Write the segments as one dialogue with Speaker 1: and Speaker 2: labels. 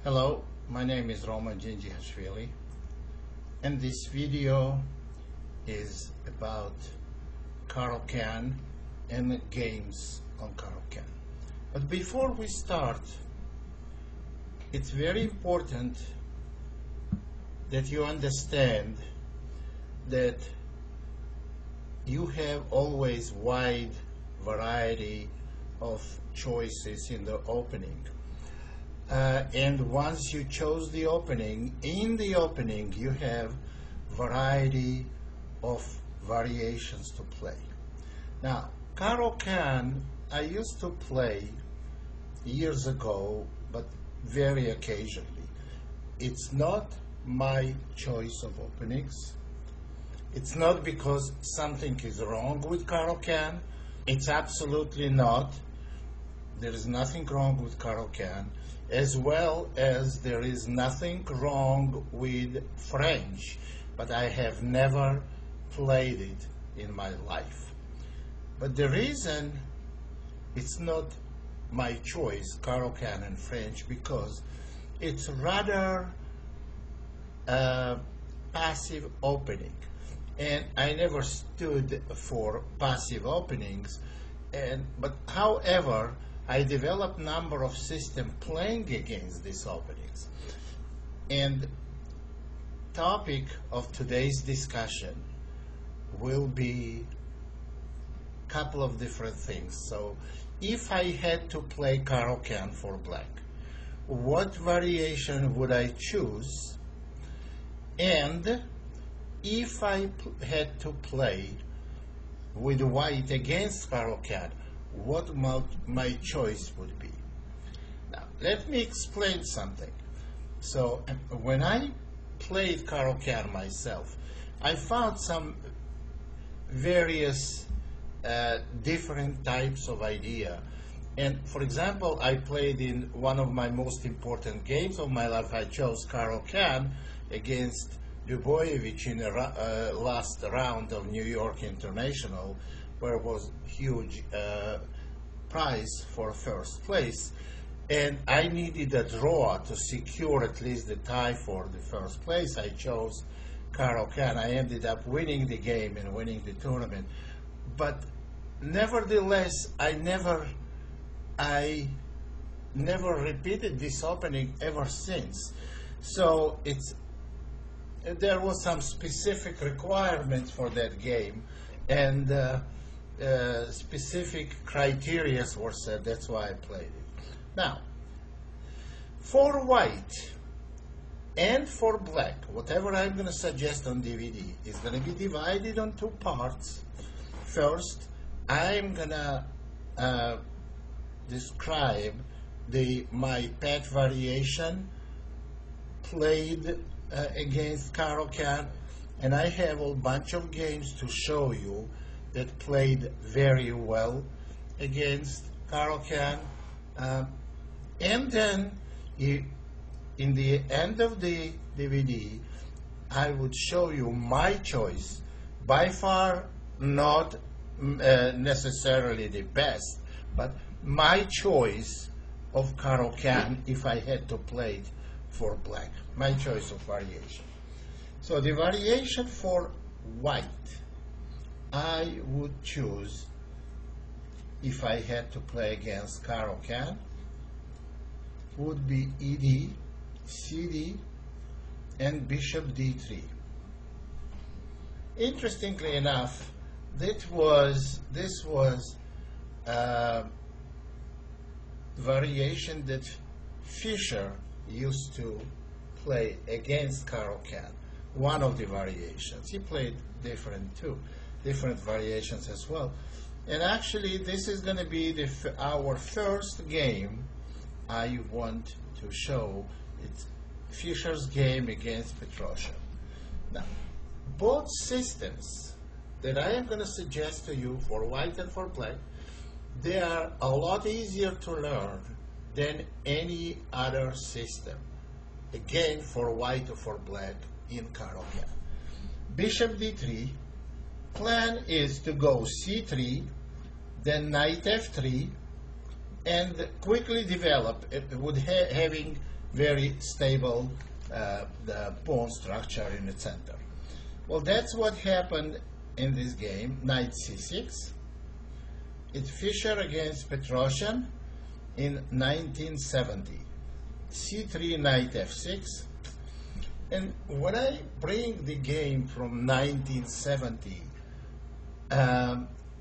Speaker 1: Hello, my name is Roman Gingiashvili, and this video is about Caro Kann and games on Caro Kann. But before we start, it's very important that you understand that you have always wide variety of choices in the opening. And once you chose the opening, in the opening you have variety of variations to play. Now, Caro Kann, I used to play years ago, but very occasionally. It's not my choice of openings. It's not because something is wrong with Caro Kann. It's absolutely not. There is nothing wrong with Caro Kann, as well as there is nothing wrong with French, but I have never played it in my life. But the reason it's not my choice, Caro Kann and French, because it's rather a passive opening. And I never stood for passive openings, but however, I developed a number of systems playing against these openings. And topic of today's discussion will be a couple of different things. So if I had to play Caro Kann for black, what variation would I choose? And if I had to play with white against Caro Kann, what my choice would be. Now, let me explain something. So, when I played Caro Kann myself, I found some various different types of idea. And for example, I played in one of my most important games of my life. I chose Caro Kann against Duboyevich in the last round of New York International, where it was huge prize for first place, and I needed a draw to secure at least the tie for the first place. I chose Caro Kann. I ended up winning the game and winning the tournament, but nevertheless, I never repeated this opening ever since. So there was some specific requirements for that game, and specific criteria were set. That's why I played it. Now, for white and for black, whatever I'm going to suggest on DVD is going to be divided on two parts. First, I'm going to describe my pet variation played against Caro Kann, and I have a bunch of games to show you that played very well against Caro Kann. And then in the end of the DVD, I would show you my choice, by far not necessarily the best, but my choice of Caro Kann if I had to play it for black, my choice of variation. So the variation for white I would choose, if I had to play against Caro Kann, would be ED, CD, and Bishop D3. Interestingly enough, this was a variation that Fischer used to play against Caro Kann. One of the variations. He played different variations as well. And actually, this is going to be our first game I want to show. It's Fischer's game against Petroshev. Now, both systems that I am going to suggest to you for white and for black, they are a lot easier to learn than any other system. Again, for white or for black in Caro Kann. Bishop D3, plan is to go C3, then knight F3, and quickly develop with having very stable the pawn structure in the center. Well, that's what happened in this game. Knight c6. It's Fischer against Petrosian in 1970. c3, knight f6. And when I bring the game from 1970,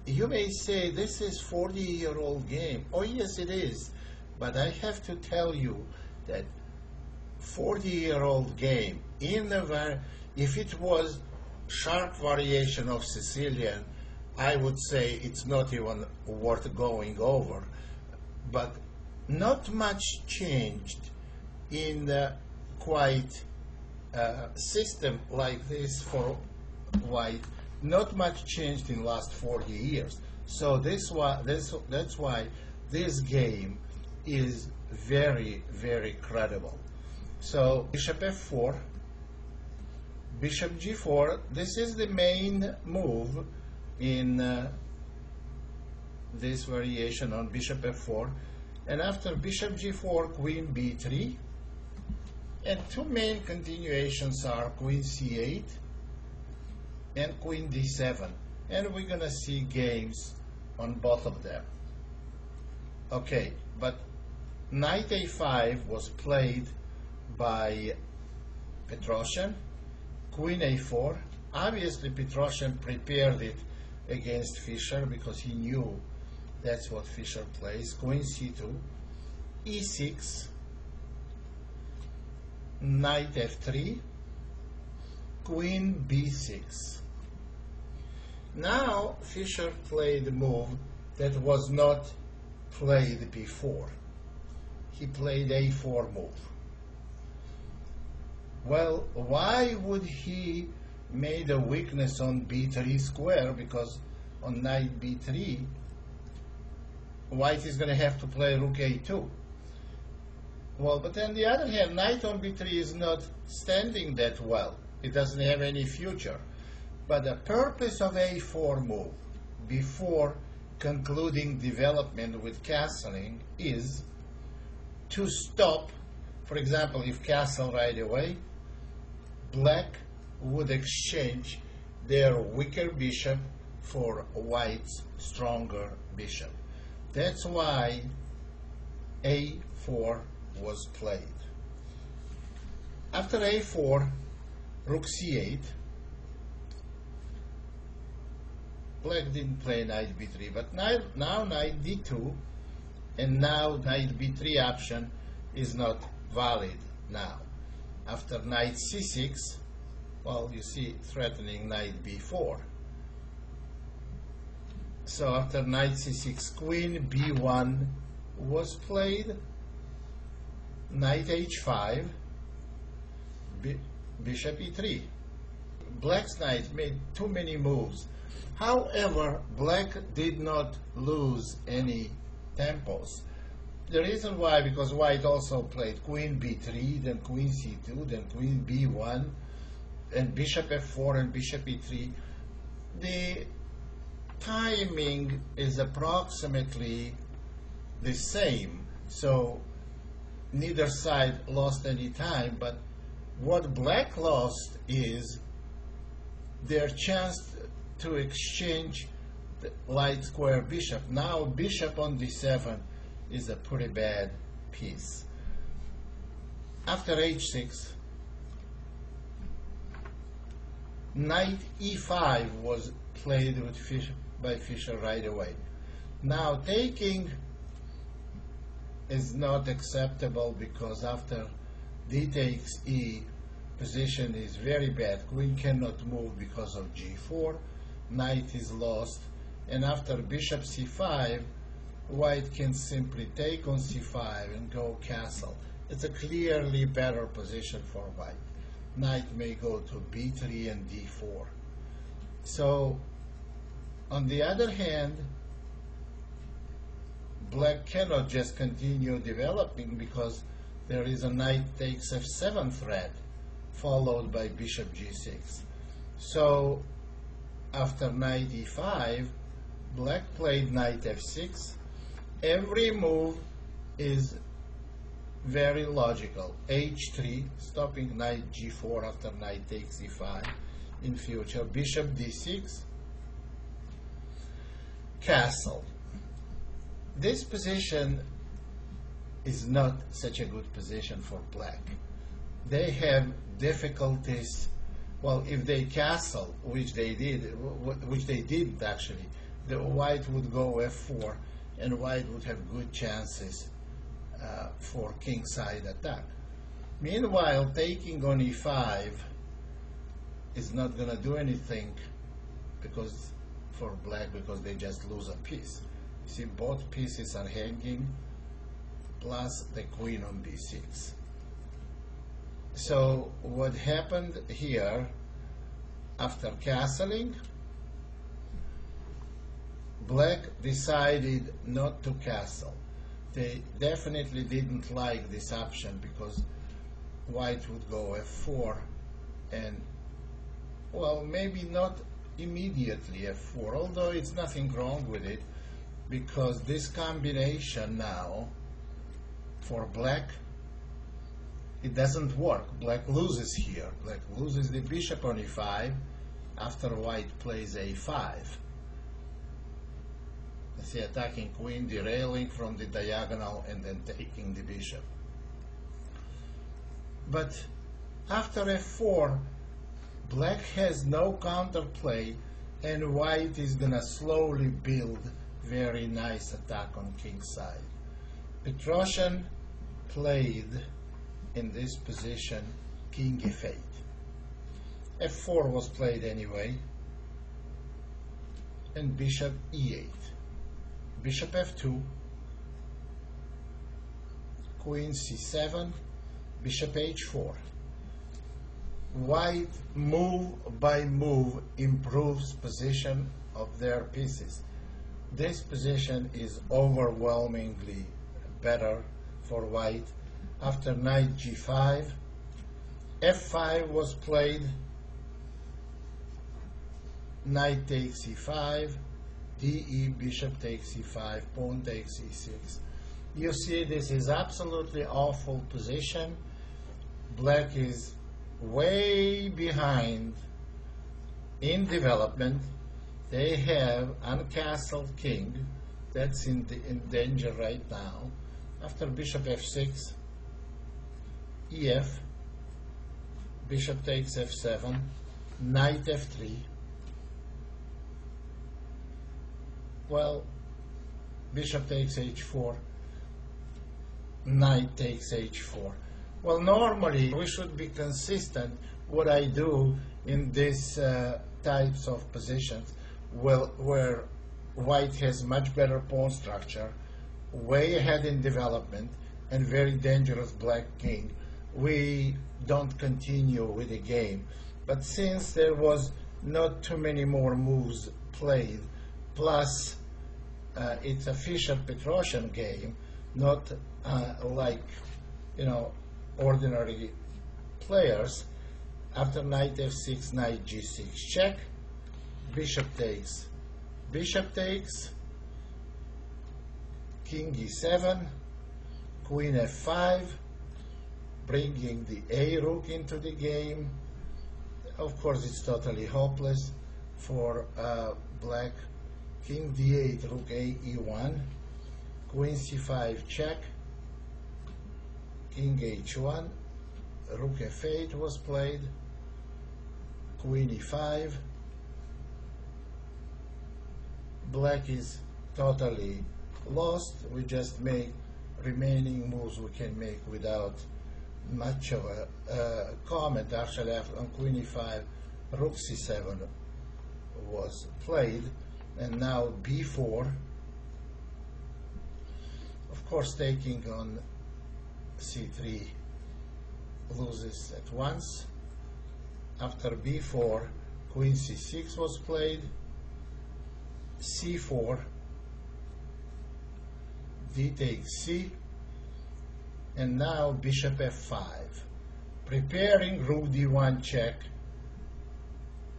Speaker 1: you may say this is 40-year-old game. Oh yes, it is. But I have to tell you that 40-year-old game, if it was sharp variation of Sicilian, I would say it's not even worth going over. But not much changed in the quite system like this for white. Not much changed in last 40 years. So that's why this game is very, very credible. So bishop f4, bishop g4. This is the main move in this variation on bishop f4. And after bishop g4, queen b3. And two main continuations are queen c8 and queen d7. And we're going to see games on both of them. Okay, but knight a5 was played by Petrosian. Queen a4. Obviously, Petrosian prepared it against Fischer because he knew that's what Fischer plays. Queen c2, e6, knight f3, queen b6. Now Fischer played a move that was not played before. He played a4 move. Well, why would he made a weakness on b3 square? Because on knight b3, white is going to have to play rook a2. Well, but on the other hand, knight on b3 is not standing that well. It doesn't have any future. But the purpose of a4 move before concluding development with castling is to stop. For example, if castle right away, black would exchange their weaker bishop for white's stronger bishop. That's why a4 was played. After a4, rook c8. Black didn't play knight b3, but now knight d2, and now knight b3 option is not valid now. After knight c6, well, you see threatening knight b4. So after knight c6, queen b1 was played, knight h5, bishop e3. Black's knight made too many moves. However, black did not lose any tempos. The reason why, because white also played queen b3, then queen c2, then queen b1, and bishop f4 and bishop e3. The timing is approximately the same, so neither side lost any time, but what black lost is their chance to exchange the light square bishop. Now bishop on d7 is a pretty bad piece. After h6, knight e5 was played with by Fischer right away. Now taking is not acceptable because after d takes e, position is very bad. Queen cannot move because of g4. Knight is lost. And after bishop c5, white can simply take on c5 and go castle. It's a clearly better position for white. Knight may go to b3 and d4. So, on the other hand, black cannot just continue developing because there is a knight takes f7 threat followed by bishop g6. So, after knight e5, black played knight f6. Every move is very logical. h3, stopping knight g4 after knight takes e5. In future, bishop d6, castle. This position is not such a good position for black. They have difficulties. Well, if they castle, which they didn't actually, the white would go f4, and white would have good chances for kingside attack. Meanwhile, taking on e5 is not going to do anything for black, because they just lose a piece. You see, both pieces are hanging, plus the queen on b6. So what happened here, after castling, black decided not to castle. They definitely didn't like this option, because white would go f4 and, well, maybe not immediately f4, although it's nothing wrong with it, because this combination now for black, it doesn't work. Black loses here. Black loses the bishop on e5 after white plays a5. You see, attacking queen, derailing from the diagonal, and then taking the bishop. But after f4, black has no counterplay, and white is going to slowly build very nice attack on kingside. Petrosian played in this position king f8. f4 was played anyway, and bishop e8. Bishop f2, queen c7, bishop h4. White, move by move, improves position of their pieces. This position is overwhelmingly better for white. After knight g5, f5 was played, knight takes e5, de, bishop takes e5, pawn takes e6. You see, this is absolutely awful position. Black is way behind in development. They have uncastled king that's in danger right now. After bishop f6, ef, bishop takes f7, knight f3. Well, bishop takes h4, knight takes h4. Well, normally we should be consistent what I do in these types of positions, where white has much better pawn structure, way ahead in development, and very dangerous black king. We don't continue with the game. But since there was not too many more moves played, plus it's a Fischer-Petrosian game, not like, ordinary players. After knight f6, knight g6 check, bishop takes, king e7, queen f5, bringing the a rook into the game. Of course, it's totally hopeless for black. King d8, rook a e1, queen c5 check, king h1, rook f8 was played, queen e5. Black is totally lost. We just make remaining moves we can make without much of a comment. Actually, on queen e5, rook c7 was played, and now b4. Of course, taking on c3 loses at once. After b4, queen c6 was played, c4, d takes c, and now bishop f5, preparing rook d1 check,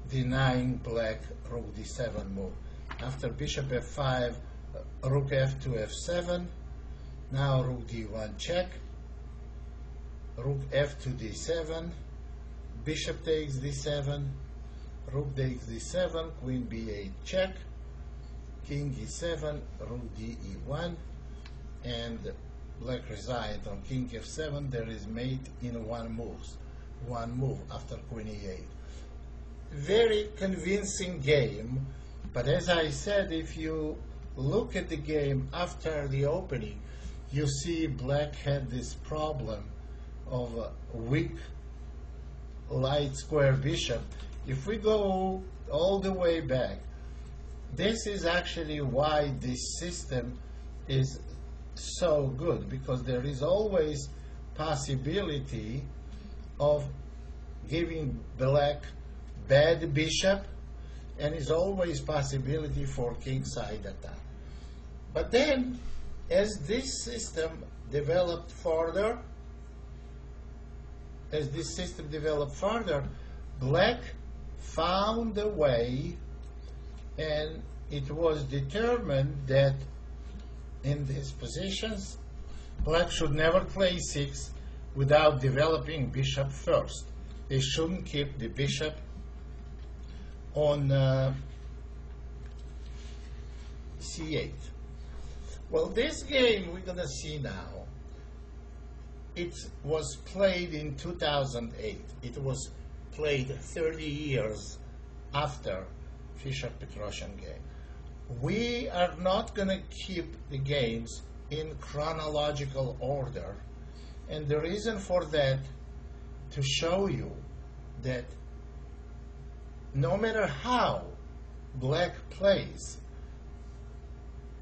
Speaker 1: denying black rook d7 move. After bishop f5, rook f2 f7, now rook d1 check, rook f to d7, bishop takes d7, rook takes d7, queen b8 check, king e7, rook d e1, and black resigned on king f7. There is mate in one move after queen e8. Very convincing game, but as I said, if you look at the game after the opening, you see black had this problem of a weak light square bishop. If we go all the way back, this is actually why this system is so good, because there is always possibility of giving black bad bishop, and is always possibility for kingside attack. But then, as this system developed further, black found a way, and it was determined that in these positions, black should never play 6 without developing bishop first. They shouldn't keep the bishop on c8. Well, this game we're going to see now, it was played in 2008. It was played 30 years after Fischer-Petrosian game. We are not going to keep the games in chronological order, and the reason for that, to show you that no matter how black plays,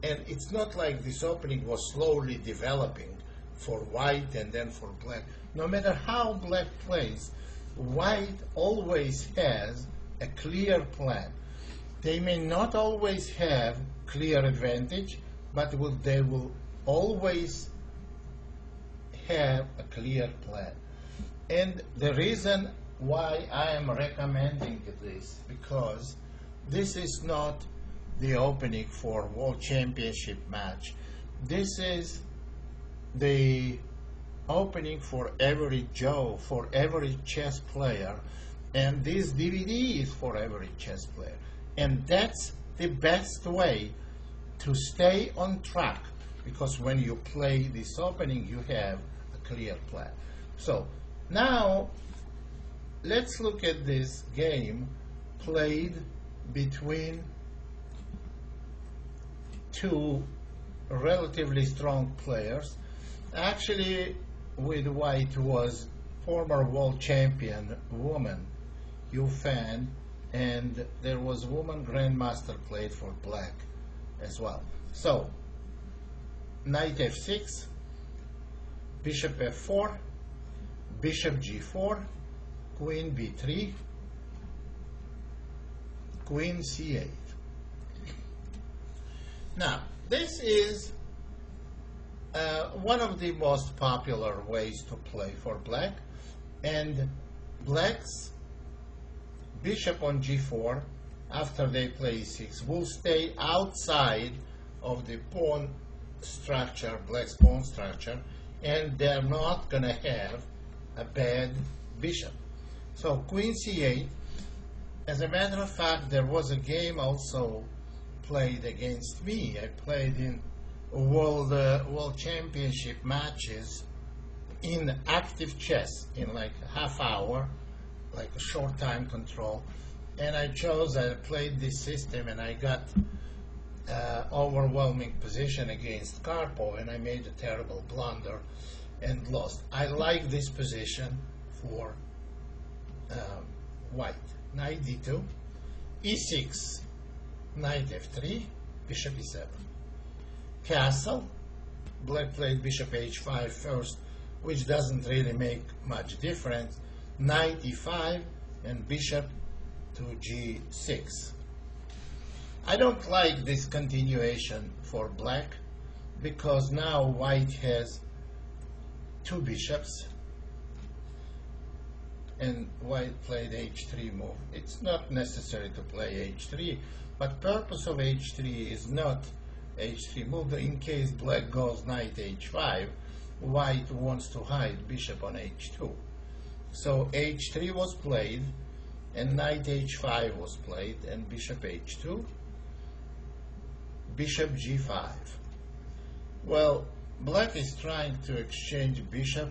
Speaker 1: and it's not like this opening was slowly developing for white and then for black. No matter how black plays, white always has a clear plan. They may not always have clear advantage, but they will always have a clear plan. And the reason why I am recommending this, because this is not the opening for World Championship match. This is the opening for every Joe, for every chess player, and this DVD is for every chess player. And that's the best way to stay on track, because when you play this opening, you have a clear plan. So now let's look at this game played between two relatively strong players. Actually, with white was former world champion woman, Yu Fan, and there was woman grandmaster played for black as well. So, knight f6, bishop f4, bishop g4, queen b3, queen c8. Now, this is one of the most popular ways to play for black, and black's bishop on g4 after they play e6 will stay outside of the pawn structure, black's pawn structure, and they're not going to have a bad bishop. So queen c8. As a matter of fact, there was a game also played against me. I played in world championship matches in active chess in like half hour, like a short time control, and I played this system, and I got overwhelming position against Karpov, and I made a terrible blunder and lost. I like this position for white. Knight d2, e6, knight f3, bishop e7. Castle, black played bishop h5 first, which doesn't really make much difference. Knight e5 and bishop to g6. I don't like this continuation for black, because now white has two bishops, and white played h3 move. It's not necessary to play h3, but purpose of h3 is not h3 move. In case black goes knight h5, white wants to hide bishop on h2. So h3 was played, and knight h5 was played, and bishop h2, bishop g5. Well, black is trying to exchange bishop.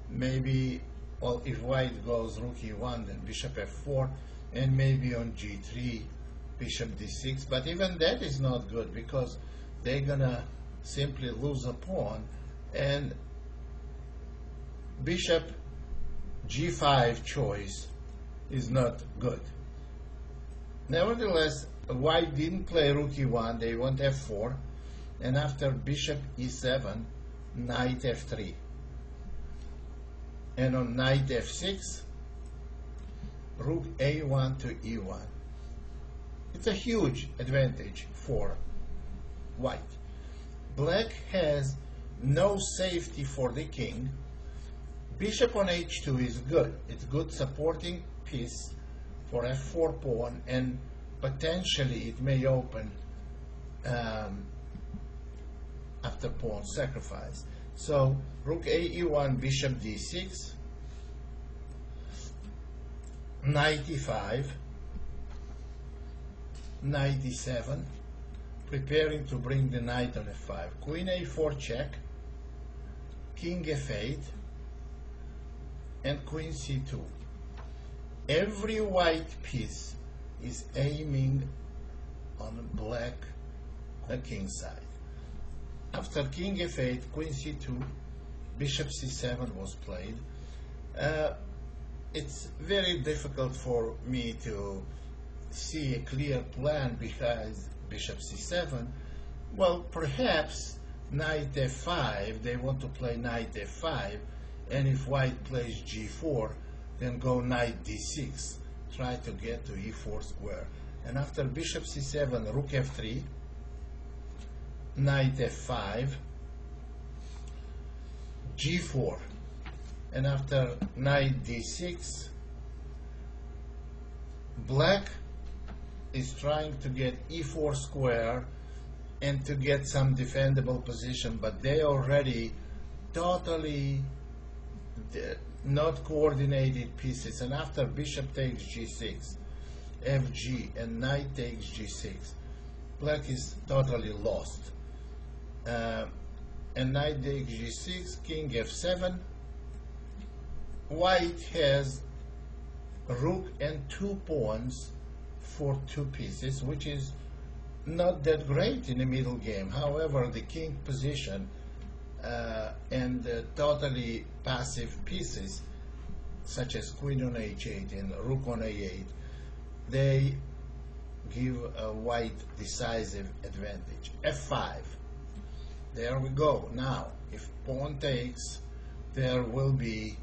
Speaker 1: Maybe, well, if white goes rook e1, then bishop f4, and maybe on g3, bishop d6. But even that is not good, because they're gonna simply lose a pawn, and bishop g5 choice is not good. Nevertheless, white didn't play rook e1, they went f4, and after bishop e7, knight f3. And on knight f6, rook a1 to e1. It's a huge advantage for white. Black has no safety for the king. Bishop on h2 is good. It's good supporting piece for f4 pawn, and potentially it may open after pawn sacrifice. So rook a e1, bishop d6, knight e5, knight e7, preparing to bring the knight on f5, queen a4 check, king f8, and queen c2. Every white piece is aiming on black king side. After king f8, queen c2, bishop c7 was played. It's very difficult for me to see a clear plan behind bishop c7. Well, perhaps knight f5, they want to play knight f5, and if white plays g4, then go knight d6, try to get to e4 square. And after bishop c7, rook f3, knight f5, g4, and after knight d6, black is trying to get e4 square and to get some defendable position, but they already totally not coordinated pieces. And after bishop takes g6, fg, and knight takes g6, black is totally lost. And knight takes g6, king f7. White has rook and 2 pawns for 2 pieces, which is not that great in the middle game. However, the king position and totally passive pieces, such as queen on h8 and rook on a8, they give a white decisive advantage. f5. There we go. Now, if pawn takes, there will be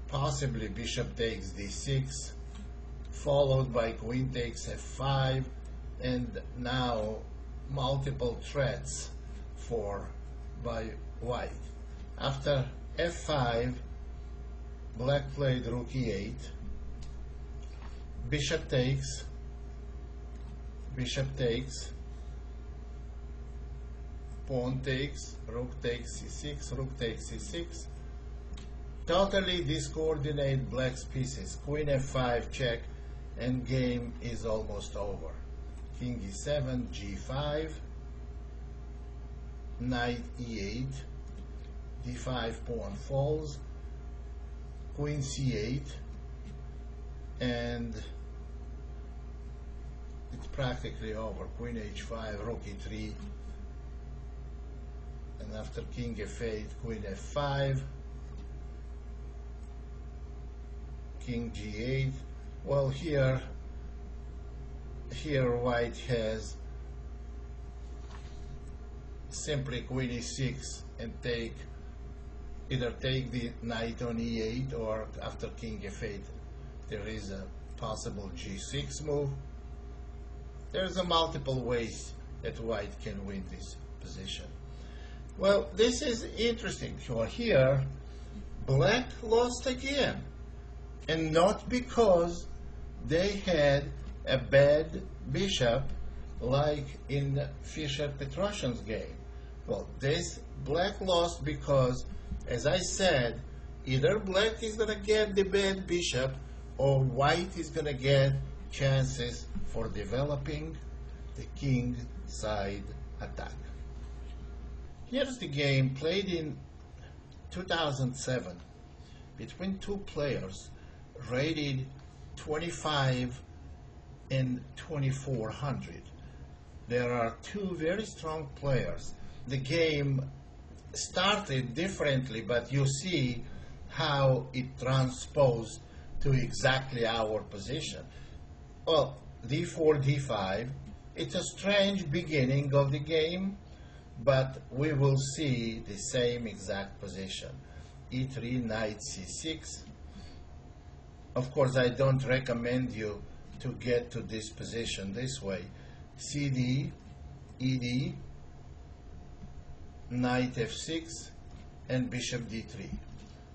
Speaker 1: possibly bishop takes d6, followed by queen takes f5, and now multiple threats by white. After f5, black played rook e8, bishop takes, pawn takes, rook takes c6, rook takes c6. Totally discoordinate black's pieces. Queen f5 check, and game is almost over. King e7, g5, knight e8, d5 pawn falls, queen c8, and it's practically over. Queen h5, rook e3, and after king f8, queen f5, king g8. Well, here white has simply queen e6 and either take the knight on e8, or after king f8 there is a possible g6 move. There's a multiple ways that white can win this position. Well, this is interesting. So here black lost again, and not because they had a bad bishop like in Fischer-Petrosian's game. Well, this black lost because As I said, either black is going to get the bad bishop or white is going to get chances for developing the king side attack. Here's the game played in 2007 between two players rated 25 and 2400. There are two very strong players. The game started differently, but you see how it transposed to exactly our position. Well, d4, d5, it's a strange beginning of the game, but we will see the same exact position. e3, knight c6. Of course, I don't recommend you to get to this position this way. cd, ed, knight f6, and bishop d3.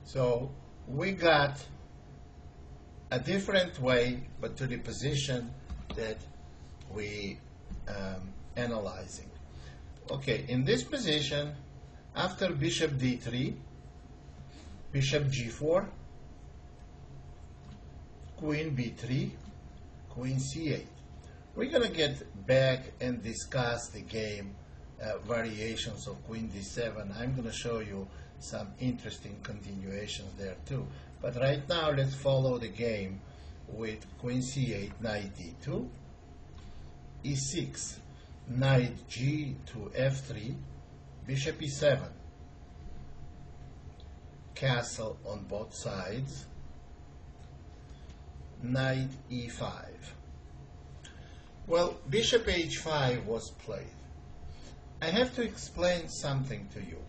Speaker 1: So we got a different way, but to the position that we analyzing. Okay, in this position, after bishop d3, bishop g4, queen b3, queen c8. We're going to get back and discuss the game variations of queen d7. I'm going to show you some interesting continuations there too. But right now, let's follow the game with queen c8, knight d2, e6, knight g to f3, bishop e7, castle on both sides, knight e5. Well, bishop h5 was played. I have to explain something to you.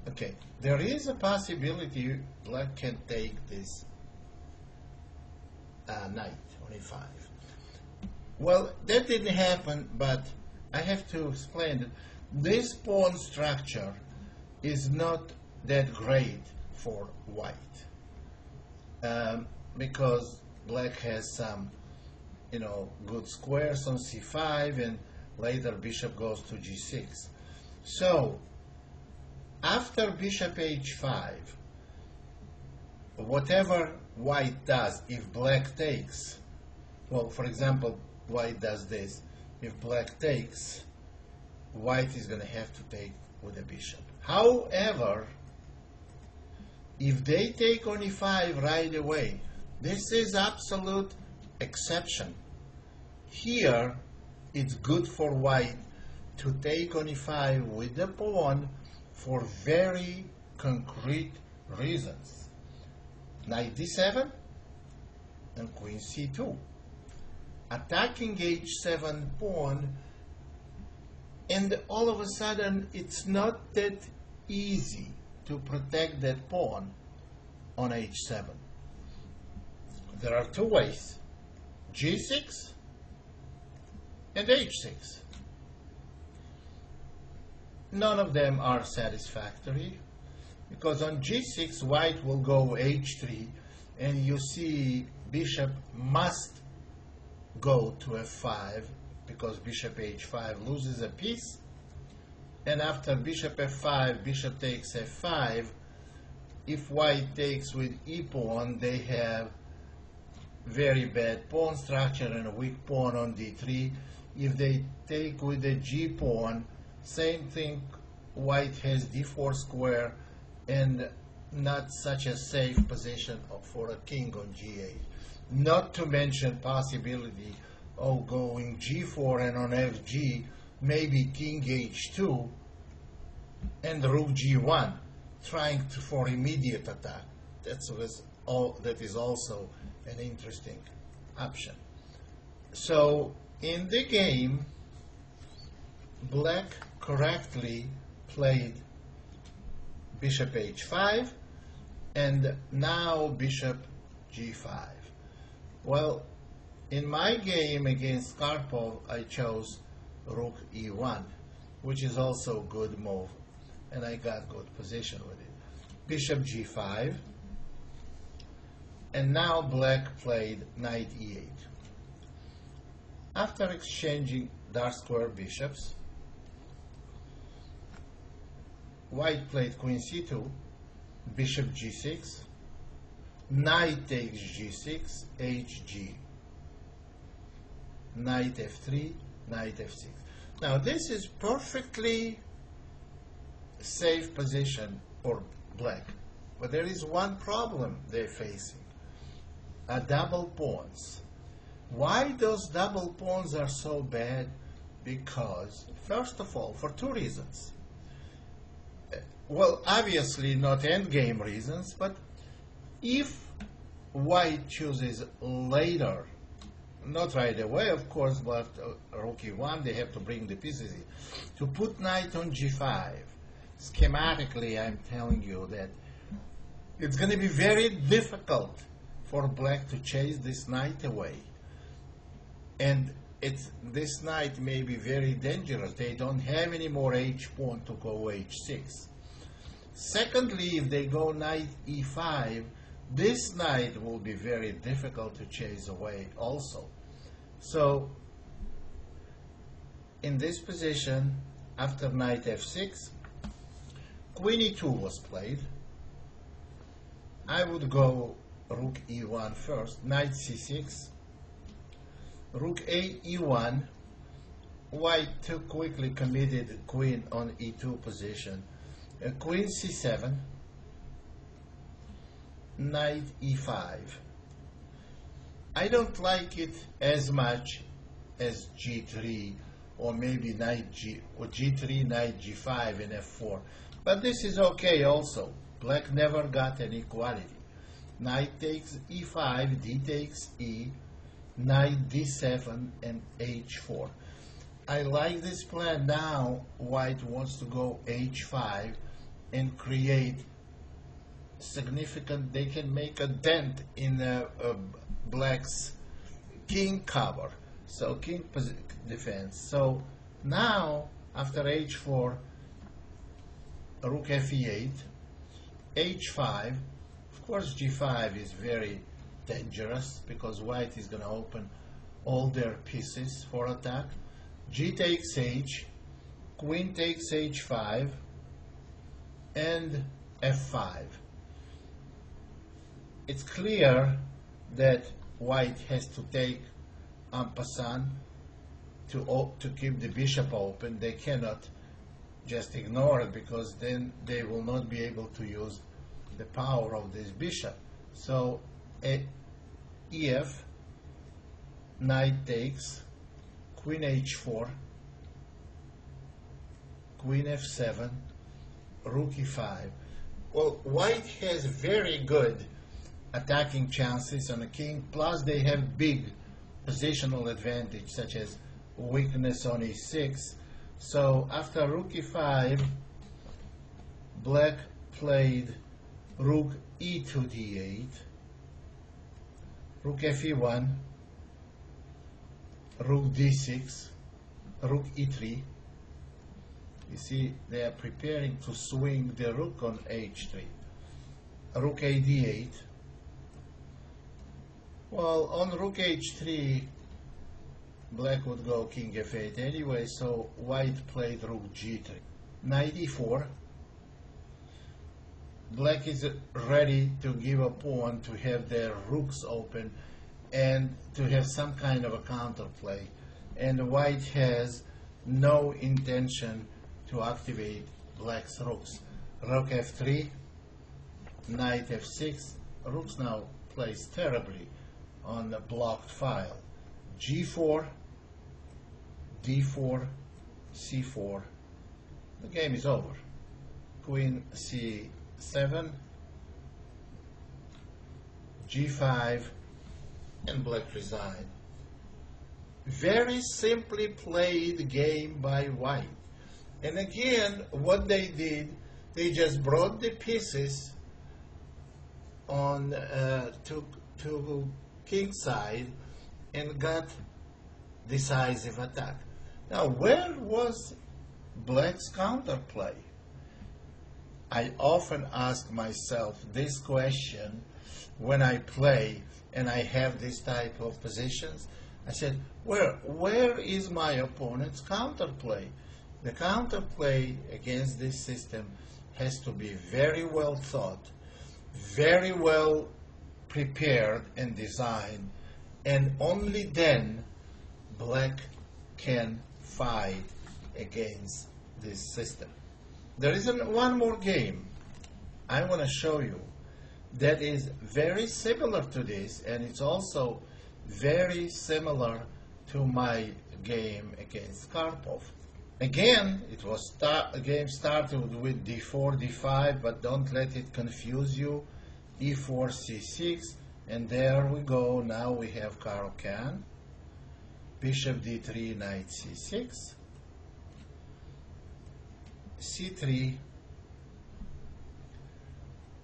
Speaker 1: Okay, there is a possibility black can take this knight on e5. Well, that didn't happen, but I have to explain that this pawn structure is not that great for white because black has some, good squares on c5, and later bishop goes to g6. So after bishop h5, whatever white does, if black takes, well, for example, white does this. If black takes, white is going to have to take with the bishop. However, if they take on e5 right away, this is absolute exception. Here, it's good for white to take on e5 with the pawn for very concrete reasons. Knight d7 and queen c2. Attacking h7 pawn, and all of a sudden it's not that easy to protect that pawn on h7. There are two ways, g6 and h6. None of them are satisfactory, because on g6 white will go h3, and you see bishop must go to f5 because bishop h5 loses a piece, and after bishop f5, bishop takes f5. If white takes with e pawn, they have very bad pawn structure and a weak pawn on d3. If they take with the g pawn, same thing, white has d4 square and not such a safe position for a king on g8. Not to mention possibility of going g4 and on fg, maybe king h2 and rook g1, trying for immediate attack. That is also an interesting option. So in the game, black correctly played bishop h5, and now bishop g5. Well, in my game against Karpov, I chose rook e1, which is also a good move, and I got good position with it. Bishop g5, and now black played knight e8. After exchanging dark square bishops, white played queen c2, bishop g6, knight takes g6, hg, knight f3, knight f6. Now this is perfectly safe position for black, but there is one problem they're facing: double pawns. Why those double pawns are so bad? Because, first of all, for two reasons. Well, obviously not endgame reasons, but if white chooses later, not right away, of course, but rook e1, they have to bring the pieces in, to put knight on g5. Schematically, I'm telling you that it's going to be very difficult for black to chase this knight away. And this knight may be very dangerous. They don't have any more h pawn to go h6. Secondly, if they go knight e5, this knight will be very difficult to chase away also. So, in this position, after knight f6, queen e2 was played. I would go rook e1 first, knight c6, rook a e1, white too quickly committed queen on e2 position, queen c7, knight e5. I don't like it as much as g3 or maybe knight g or g3, knight g5 and f4, but this is okay also. Black never got an equality. Knight takes e5, d takes e, knight d7 and h4. I like this plan. Now white wants to go h5 and create significant, they can make a dent in black's king cover, so king defense. So now after h4, rook fe8, h5, of course g5 is very dangerous because white is going to open all their pieces for attack. G takes h, queen takes h5, and f5. It's clear that white has to take en passant to keep the bishop open. They cannot just ignore it because then they will not be able to use the power of this bishop. So ef, knight takes, queen h4, queen f7, rook e5. Well, white has very good attacking chances on the king, plus they have big positional advantage such as weakness on e6. So after rook e5, black played rook e to d8, rook fe1, rook d6, rook e3. You see, they are preparing to swing the rook on h3. Rook a d8. Well, on rook h3, black would go king f8 anyway, so white played rook g3. Knight e4. Black is ready to give a pawn to have their rooks open and to have some kind of a counterplay. And white has no intention to activate black's rooks. Rook f3, knight f6. Rooks now plays terribly on the blocked file. g4, d4, c4. The game is over. Queen c7, g5, and black resigned. Very simply played game by white. And again, what they did, they just brought the pieces on to king side and got decisive attack. Now, where was black's counterplay? I often ask myself this question when I play and I have this type of positions. I said, where is my opponent's counterplay? The counterplay against this system has to be very well thought very well prepared and designed, and only then black can fight against this system. There is one more game I want to show you that is very similar to this, and it's also very similar to my game against Karpov. Again, a game started with d4, d5, but don't let it confuse you. e4, c6, and there we go. Now we have Caro Kann. Bishop d3, knight c6, c3,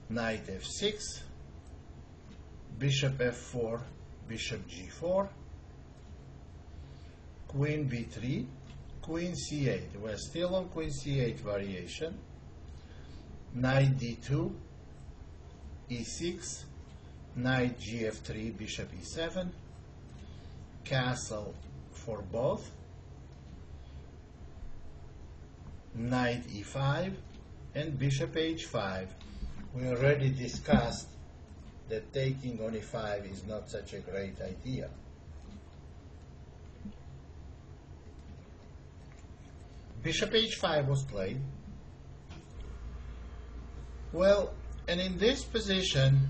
Speaker 1: knight f6, bishop f4, bishop g4, queen b3, queen c8. We're still on queen c8 variation. Knight d2, e6, knight gf3, bishop e7, castle for both, knight e5, and bishop h5. We already discussed that taking on e5 is not such a great idea. Bishop h5 was played. Well, and in this position,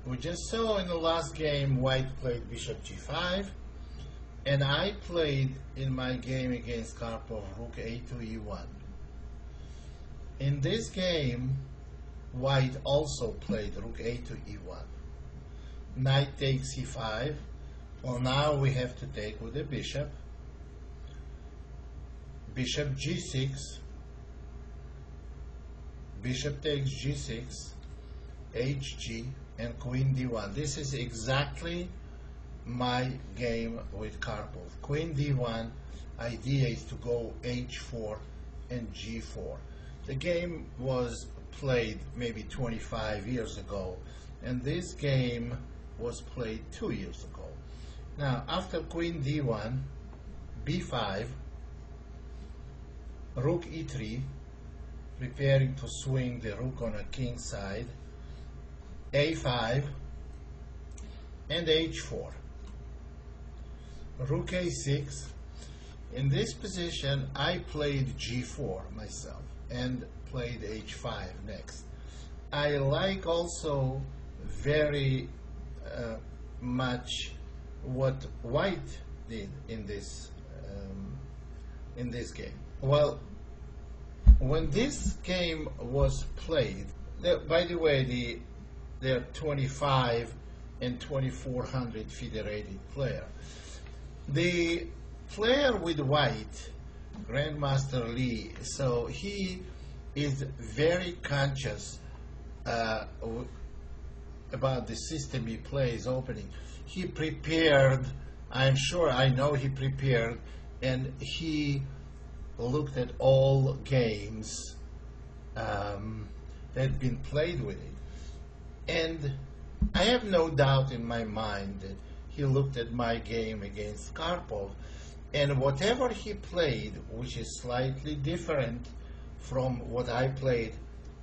Speaker 1: we just saw in the last game white played bishop g5, and I played in my game against Karpov rook a2 e1. In this game, white also played rook a2 e1. Knight takes e5. Well, now we have to take with the bishop. Bishop g6. Bishop takes g6. hg. And queen d1. This is exactly my game with Karpov. Queen d1, idea is to go h4 and g4. The game was played maybe 25 years ago, and this game was played 2 years ago. Now, after queen d1, b5, rook e3, preparing to swing the rook on a king side, a5, and h4. Rook a6. In this position, I played g4 myself and played h5 next. I like also very much what white did in this game. Well, when this game was played, by the way, they're 25 and 2400 federated player. The player with white, Grandmaster Lee, so he is very conscious about the system he plays opening. He prepared, I know he prepared, and he looked at all games that had been played with it. And I have no doubt in my mind that he looked at my game against Karpov, and whatever he played, which is slightly different from what I played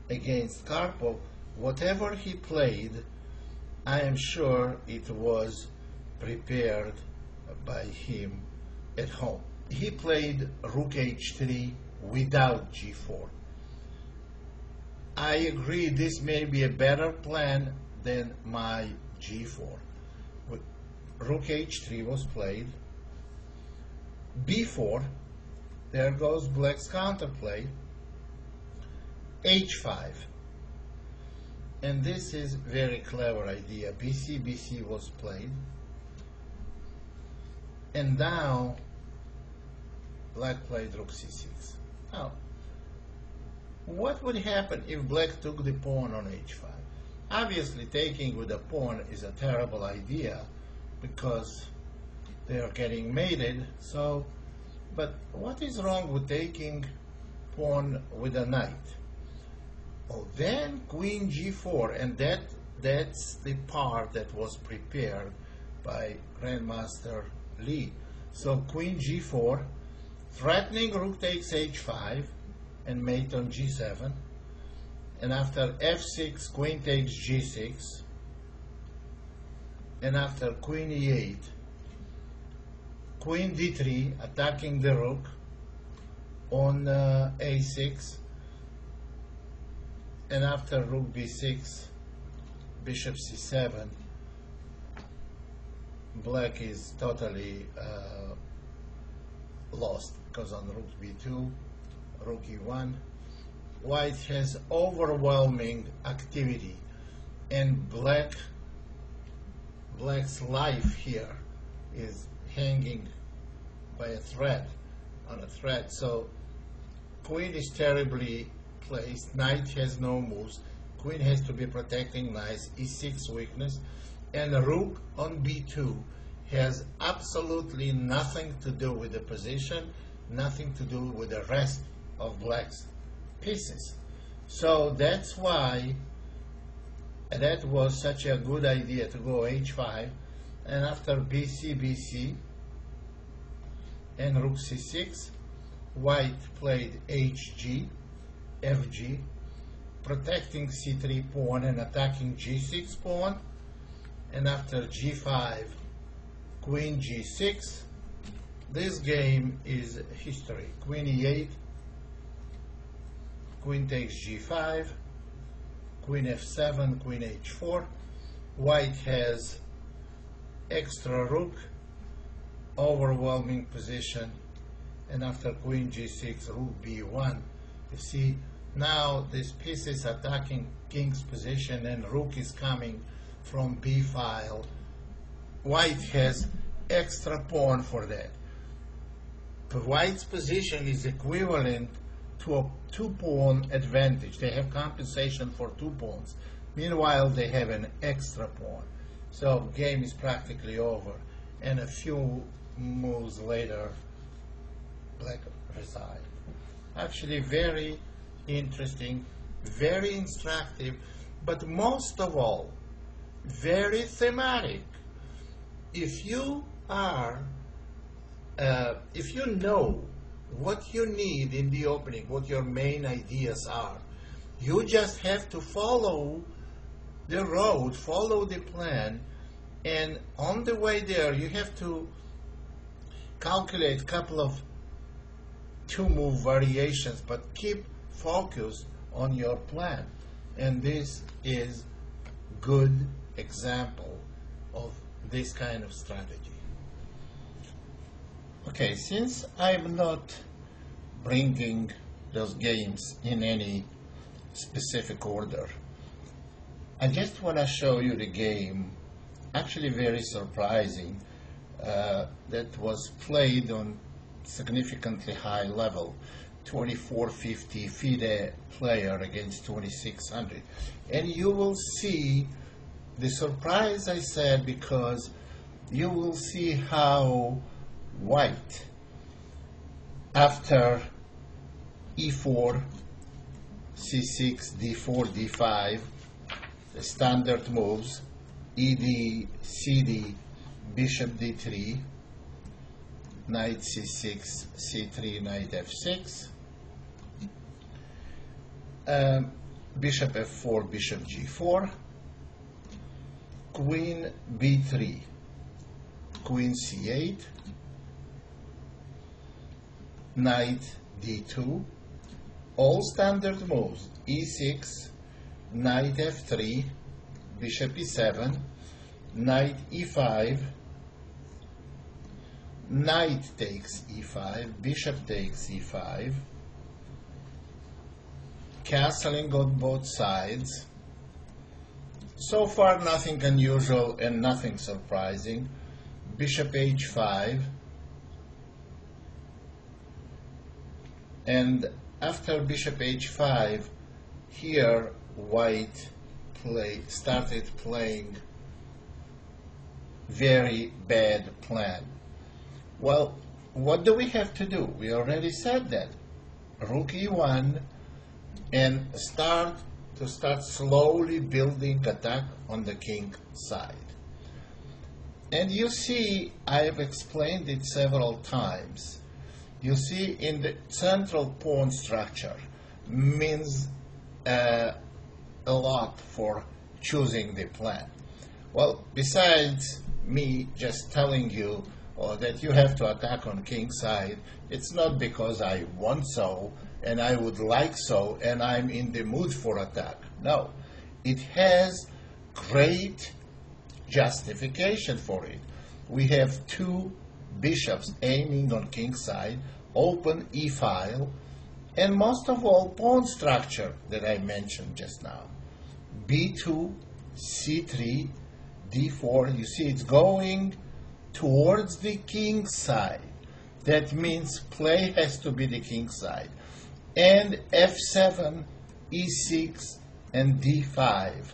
Speaker 1: against Karpov, whatever he played, I am sure it was prepared by him at home. He played rook h3 without g4. I agree this may be a better plan than my g4. Rook h3 was played. b4, there goes black's counterplay. h5. And this is very clever idea. bc was played. And now black played rook c6. Now, what would happen if black took the pawn on h5? Obviously, taking with a pawn is a terrible idea because they are getting mated. So, but what is wrong with taking pawn with a knight? Oh, then queen g4, and that's the part that was prepared by Grandmaster Lee. So queen g4, threatening rook takes h5, and mate on g7, and after f6, queen takes g6, and after queen e8, queen d3, attacking the rook on a6, and after rook b6, bishop c7, black is totally lost, because on rook b2, rook e1, white has overwhelming activity, and black's life here is hanging by a thread, on a thread. So queen is terribly placed, knight has no moves, queen has to be protecting knight, e6 weakness, and rook on b2 has absolutely nothing to do with the position, nothing to do with the rest of black's pieces. So that's why that was such a good idea to go h5, and after bc, and rook c6, white played hg, fg, protecting c3 pawn and attacking g6 pawn, and after g5, queen g6. This game is history. Queen e8, queen takes g5, queen f7, queen h4. White has extra rook, overwhelming position, and after queen g6, rook b1. You see, now this piece is attacking king's position, and rook is coming from b file. White has extra pawn for that. But white's position is equivalent to a two-pawn advantage. They have compensation for two pawns. Meanwhile, they have an extra pawn. So game is practically over. And a few moves later, black resigned. Actually, very interesting, very instructive, but most of all, very thematic. If you know what you need in the opening, what your main ideas are, you just have to follow the road, follow the plan, and on the way there you have to calculate a couple of two-move variations, but keep focused on your plan. And this is good example of this kind of strategy. Okay, since I'm not bringing those games in any specific order, I just want to show you the game, actually very surprising, that was played on significantly high level, 2450 FIDE player against 2600. And you will see the surprise, I said, because you will see how white, after e4, c6, d4, d5, the standard moves, ed, cd, bishop d3, knight c6, c3, knight f6, bishop f4, bishop g4, queen b3, queen c8, knight d2, all standard moves, e6, knight f3, bishop e7, knight e5, knight takes e5, bishop takes e5, castling on both sides. So far nothing unusual and nothing surprising. Bishop h5, and after bishop h5, here white started playing very bad plan. Well, what do we have to do? We already said that. Rook e1, and start slowly building attack on the king side. And you see, I have explained it several times. You see, in the central pawn structure means a lot for choosing the plan. Well, besides me just telling you that you have to attack on king side, it's not because I want so and I would like so and I'm in the mood for attack. No, it has great justification for it. We have two bishops aiming on king side, open e-file, and most of all pawn structure that I mentioned just now. b2, c3, d4. You see it's going towards the king side. That means play has to be the king side. And f7, e6, and d5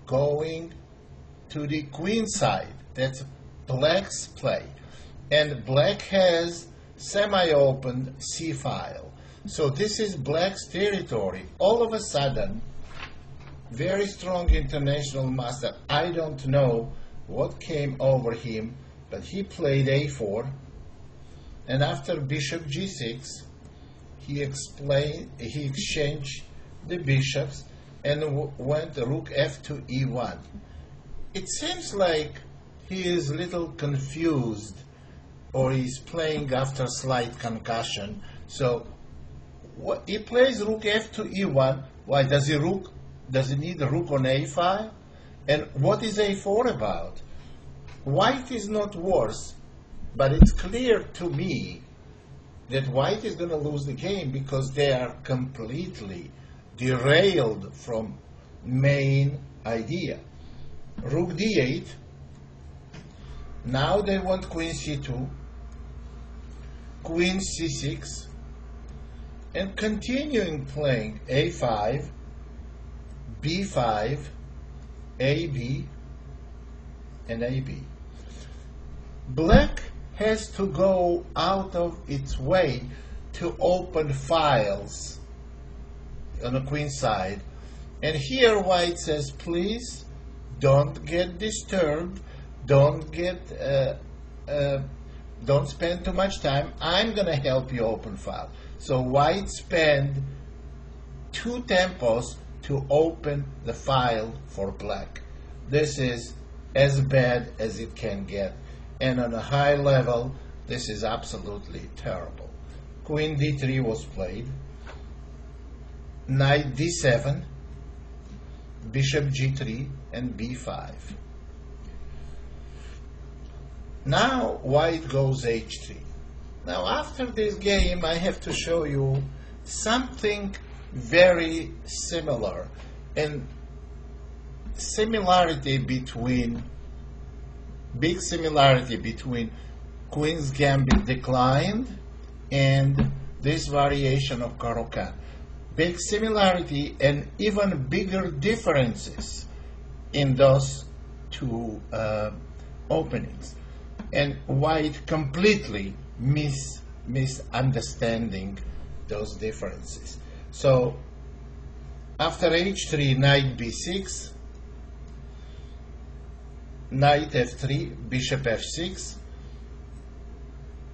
Speaker 1: going to the queen side. That's black's play. And black has semi-open c-file. So this is black's territory. All of a sudden, very strong international master. I don't know what came over him, but he played a4, and after bishop g6, he exchanged the bishops and went rook f to e1. It seems like he is a little confused, or he's playing after slight concussion. So he plays rook f to e1. Why does he need a rook on a5? And what is a4 about? White is not worse, but it's clear to me that white is going to lose the game because they are completely derailed from main idea. Rook d8. Now they want queen c2, queen c6, and continuing playing a5, b5, ab, and ab. Black has to go out of its way to open files on the queen side. And here white says, please don't get disturbed, don't spend too much time, I'm going to help you open file. So white spend 2 tempos to open the file for black. This is as bad as it can get. And on a high level, this is absolutely terrible. Queen d3 was played. Knight d7, bishop g3, and b5. Now white goes h3. Now after this game, I have to show you something very similar, and big similarity between Queen's Gambit Declined and this variation of Caro Kann. Big similarity and even bigger differences in those two openings. And white completely misunderstanding those differences. So after h3, knight b6, knight f3, bishop f6.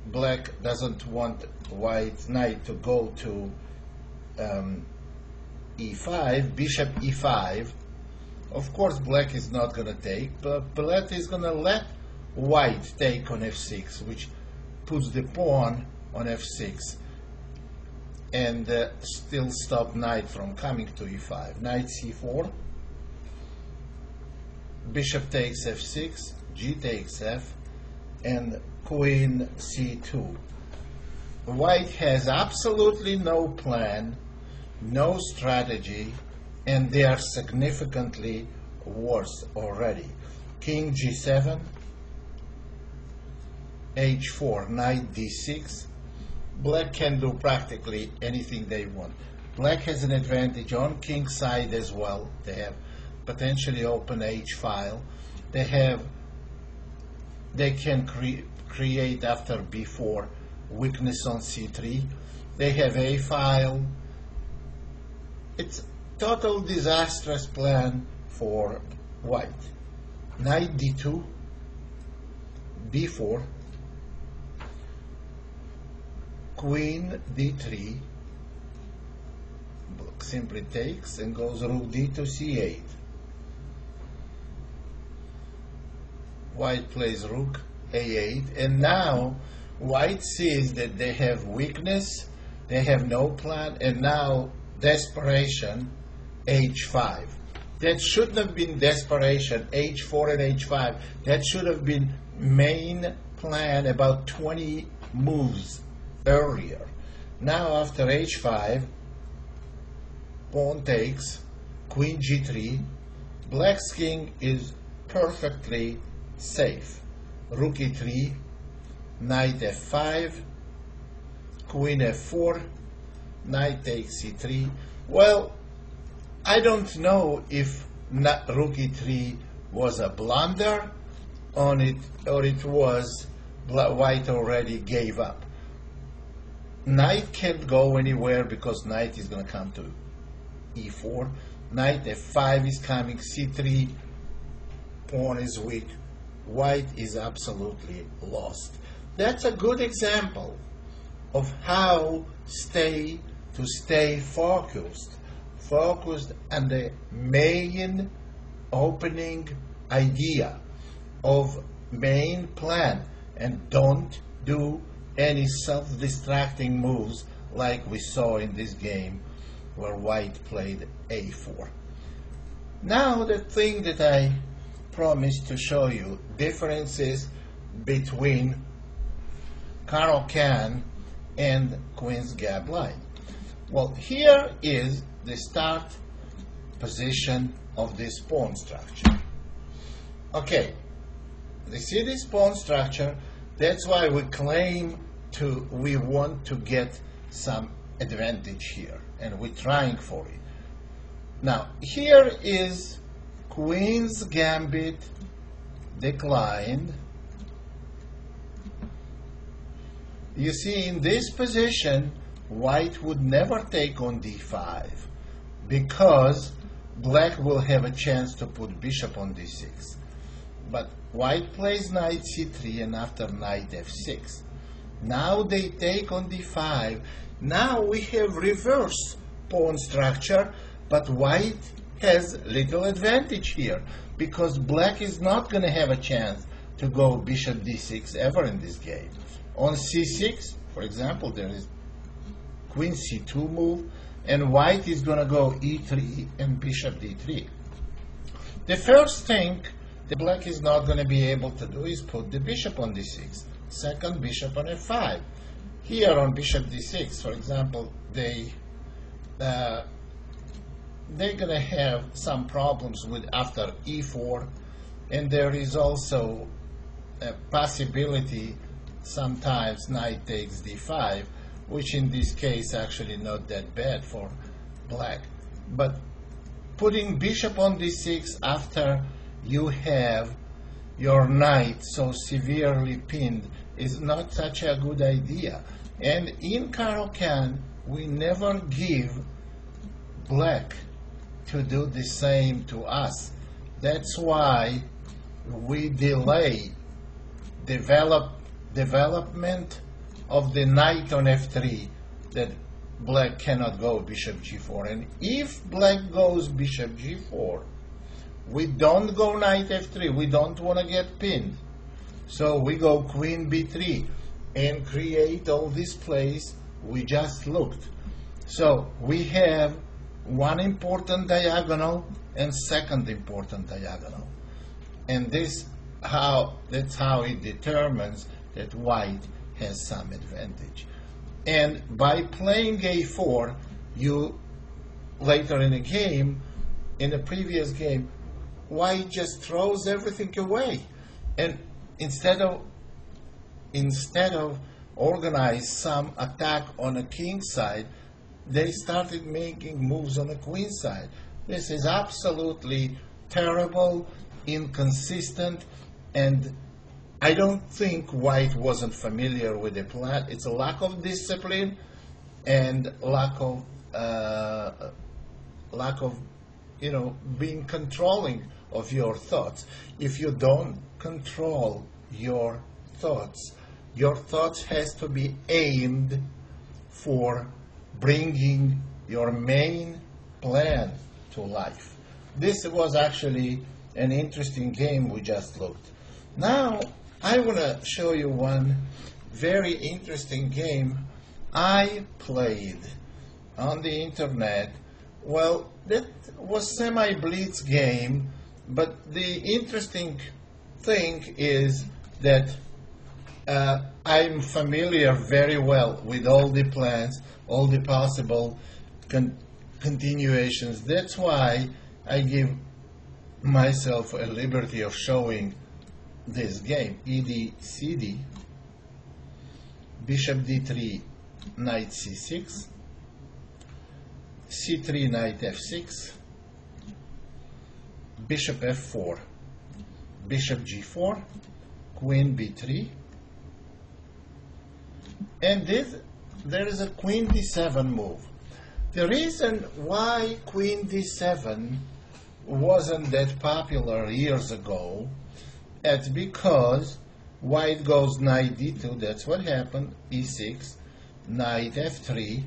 Speaker 1: Black doesn't want white knight to go to e5, bishop e5. Of course, black is not going to take, but black is going to let white take on f6, which puts the pawn on f6 and still stop knight from coming to e5. Knight c4, bishop takes f6, g takes f, and queen c2. White has absolutely no plan, no strategy, and they are significantly worse already. King g7, h4, knight d6. Black can do practically anything they want. Black has an advantage on king side as well. They have potentially open h file. They can create after b4 weakness on c3. They have a file. It's total disastrous plan for white. Knight d2, b4, queen d3, simply takes and goes rook d to c8. White plays rook a8, and now white sees that they have weakness, they have no plan, and now desperation, h5. That shouldn't have been desperation, h4 and h5. That should have been main plan about 20 moves earlier. Now after h5, pawn takes, queen g3, black's king is perfectly safe. Rook e3, knight f5, queen f4, knight takes c3. Well, I don't know if rook e3 was a blunder or it was white already gave up. Knight can't go anywhere because knight is going to come to e4. Knight f5 is coming, c3, pawn is weak. White is absolutely lost. That's a good example of how stay focused on the main opening idea of main plan, and don't do any self-distracting moves like we saw in this game where white played a4. Now the thing that I promised to show you, differences between Caro Kann and Queen's Gap line. Well, here is the start position of this pawn structure. Okay, you see this pawn structure? That's why we want to get some advantage here, and we're trying for it. Now, here is Queen's Gambit declined. You see, in this position, white would never take on d5 because black will have a chance to put bishop on d6. But white plays knight c3 and after knight f6. Now they take on d5. Now we have reverse pawn structure, but white has little advantage here because black is not going to have a chance to go bishop d6 ever in this game. On c6, for example, there is queen c2 move, and white is going to go e3 and bishop d3. The first thing the black is not going to be able to do is put the bishop on d6. Second, bishop on f5. Here on bishop d6, for example, they're going to have some problems with after e4, and there is also a possibility sometimes knight takes d5, which in this case actually not that bad for black. But putting bishop on d6 after you have your knight so severely pinned is not such a good idea. And in Caro Kann, we never give black to do the same to us. That's why we delay development of the knight on f3, that black cannot go bishop g4. And if black goes bishop g4, we don't go knight f3. We don't want to get pinned. So we go queen b3 and create all this place we just looked. So we have one important diagonal and second important diagonal. And that's how it determines that white has some advantage. And by playing a4, you later in the game, in the previous game, white just throws everything away. And instead of organize some attack on the king side, they started making moves on the queen side. This is absolutely terrible, inconsistent, and I don't think white wasn't familiar with the plan. It's a lack of discipline and lack of being controlling of your thoughts. If you don't control your thoughts has to be aimed for bringing your main plan to life. This was actually an interesting game we just looked. Now, I want to show you one very interesting game I played on the internet. Well, that was semi-blitz game, but the interesting thing is that I'm familiar very well with all the plans, all the possible continuations. That's why I give myself a liberty of showing this game. ED-CD, bishop d3, knight c6, c3, knight f6, bishop f4, bishop g4, queen b3, and there is a queen d7 move. The reason why queen d7 wasn't that popular years ago is because white goes knight d2, that's what happened, e6, knight f3,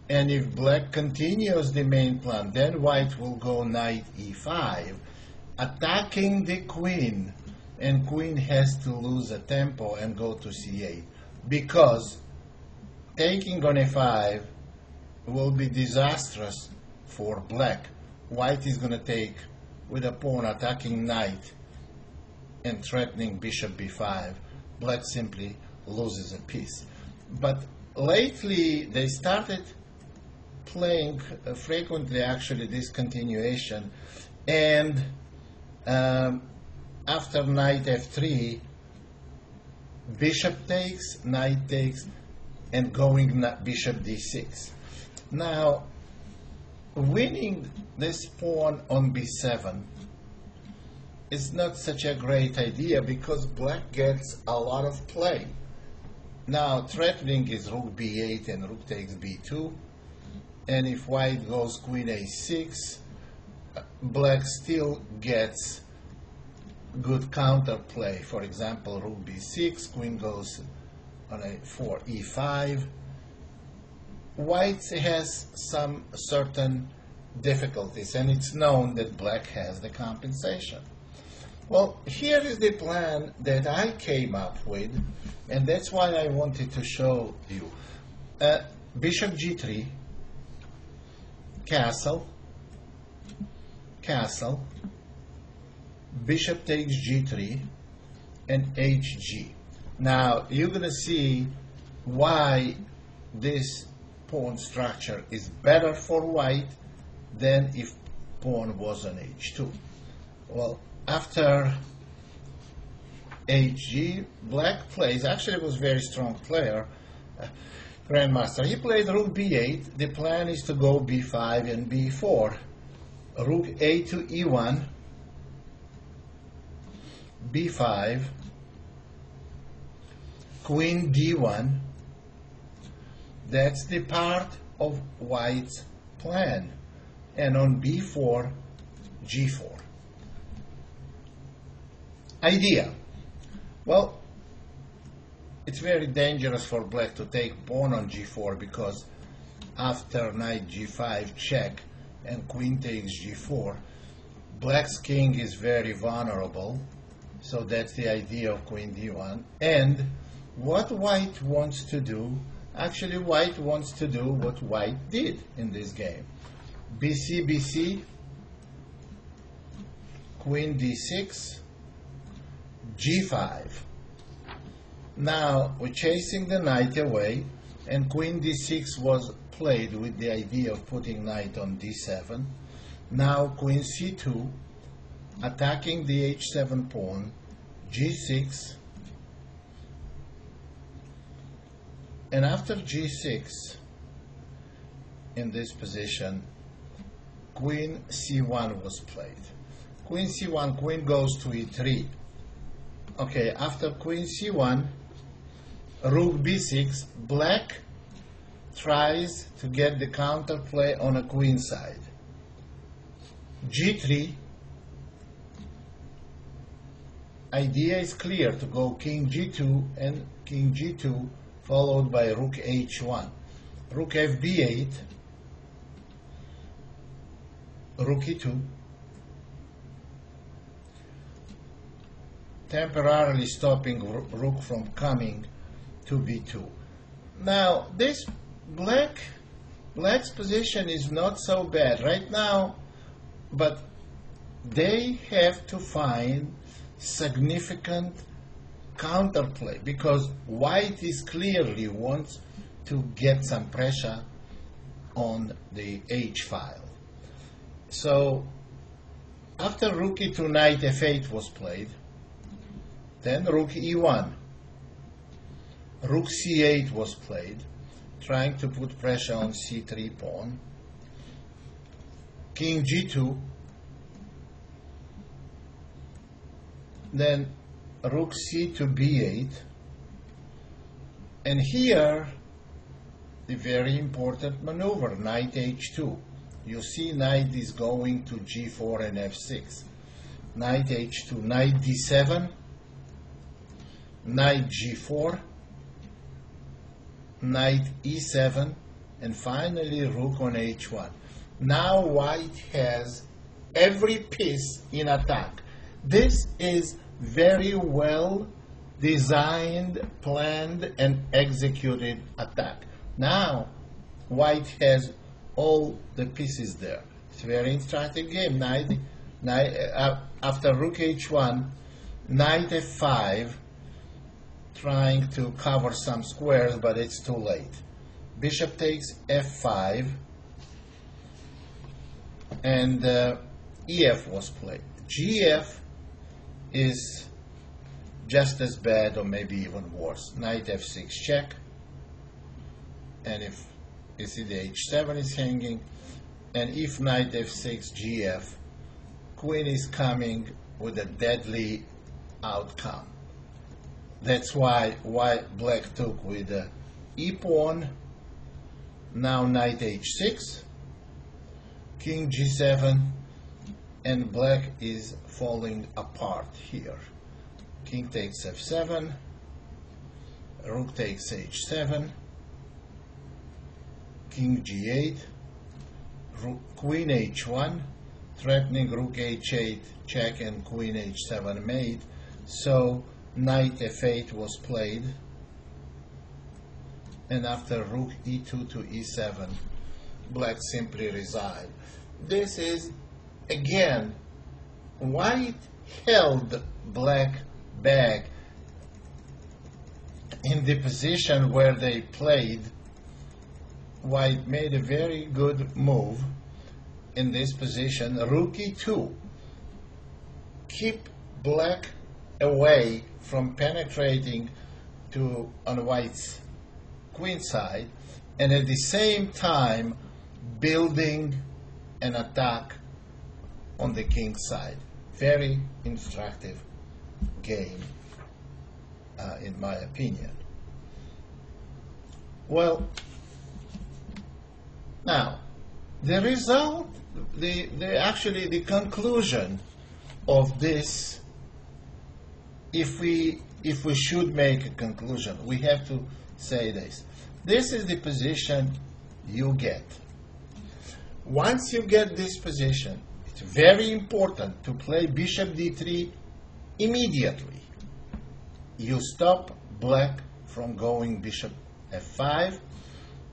Speaker 1: and if black continues the main plan, then white will go knight e5, attacking the queen, and queen has to lose a tempo and go to c8, because taking on a5 will be disastrous for black. White is going to take with a pawn attacking knight and threatening bishop b5. Black simply loses a piece. But lately they started playing frequently actually this continuation, and after knight f3, bishop takes, knight takes, and going bishop d6. Now, winning this pawn on b7 is not such a great idea because black gets a lot of play. Now, threatening is rook b8 and rook takes b2, and if white goes queen a6, black still gets good counterplay. For example, rook b6, queen goes on a4 e5. White has some certain difficulties, and it's known that black has the compensation. Well, here is the plan that I came up with, and that's why I wanted to show you. Bishop g3, castle, castle, bishop takes g3, and hg. Now, you're going to see why this pawn structure is better for white than if pawn was on h2. Well, after hg, black plays, actually was a very strong player, grandmaster. He played rook b8. The plan is to go b5 and b4. Rook a to e1, b5, queen d1. That's the part of white's plan. And on b4, g4. Idea. Well, it's very dangerous for black to take pawn on g4 because after knight g5 check and queen takes g4, black's king is very vulnerable. So that's the idea of queen d1. And what white wants to do, actually white wants to do what white did in this game. bc, bc, queen d6, g5. Now we're chasing the knight away, and queen d6 was played with the idea of putting knight on d7. Now queen c2, attacking the h7 pawn, g6, and after g6, in this position, queen c1 was played. Queen c1, queen goes to e3. Okay, after queen c1, rook b6, black tries to get the counterplay on a queen side. g3, idea is clear to go king g2 and king g2 followed by rook h1. Rook fb8, rook e2, temporarily stopping rook from coming to b2. Now this black's position is not so bad right now, but they have to find significant counterplay because white is clearly wants to get some pressure on the h file. So after rook e2, knight f8 was played, then rook e1, rook c8 was played, trying to put pressure on c3 pawn, king g2, then rook c to b8, and here the very important maneuver, knight h2. You see knight is going to g4 and f6. Knight h2, knight d7, knight g4, knight e7, and finally rook on h1. Now white has every piece in attack. This is very well designed, planned, and executed attack. Now white has all the pieces there. It's a very instructive game. After rook h1, knight f5, trying to cover some squares, but it's too late. Bishop takes f5, and ef was played. Gf is just as bad or maybe even worse. Knight f6 check, and if you see the h7 is hanging, and if knight f6 gf, queen is coming with a deadly outcome. That's why black took with the e pawn. Now knight h6, king g7, and black is falling apart here. King takes f7, rook takes h7, king g8, queen h1, threatening rook h8 check, and queen h7 mate. So knight f8 was played, and after rook e2 to e7, black simply resigned. This is, again, white held black back in the position where they played. White made a very good move in this position. Rook e2, keep black away from penetrating to on white's queen side, and at the same time building an attack on the king side. Very instructive game, in my opinion. Well, now the result, actually the conclusion of this, if we should make a conclusion, we have to say this. This is the position you get. Once you get this position, it's very important to play bishop d3 immediately. You stop black from going bishop f5,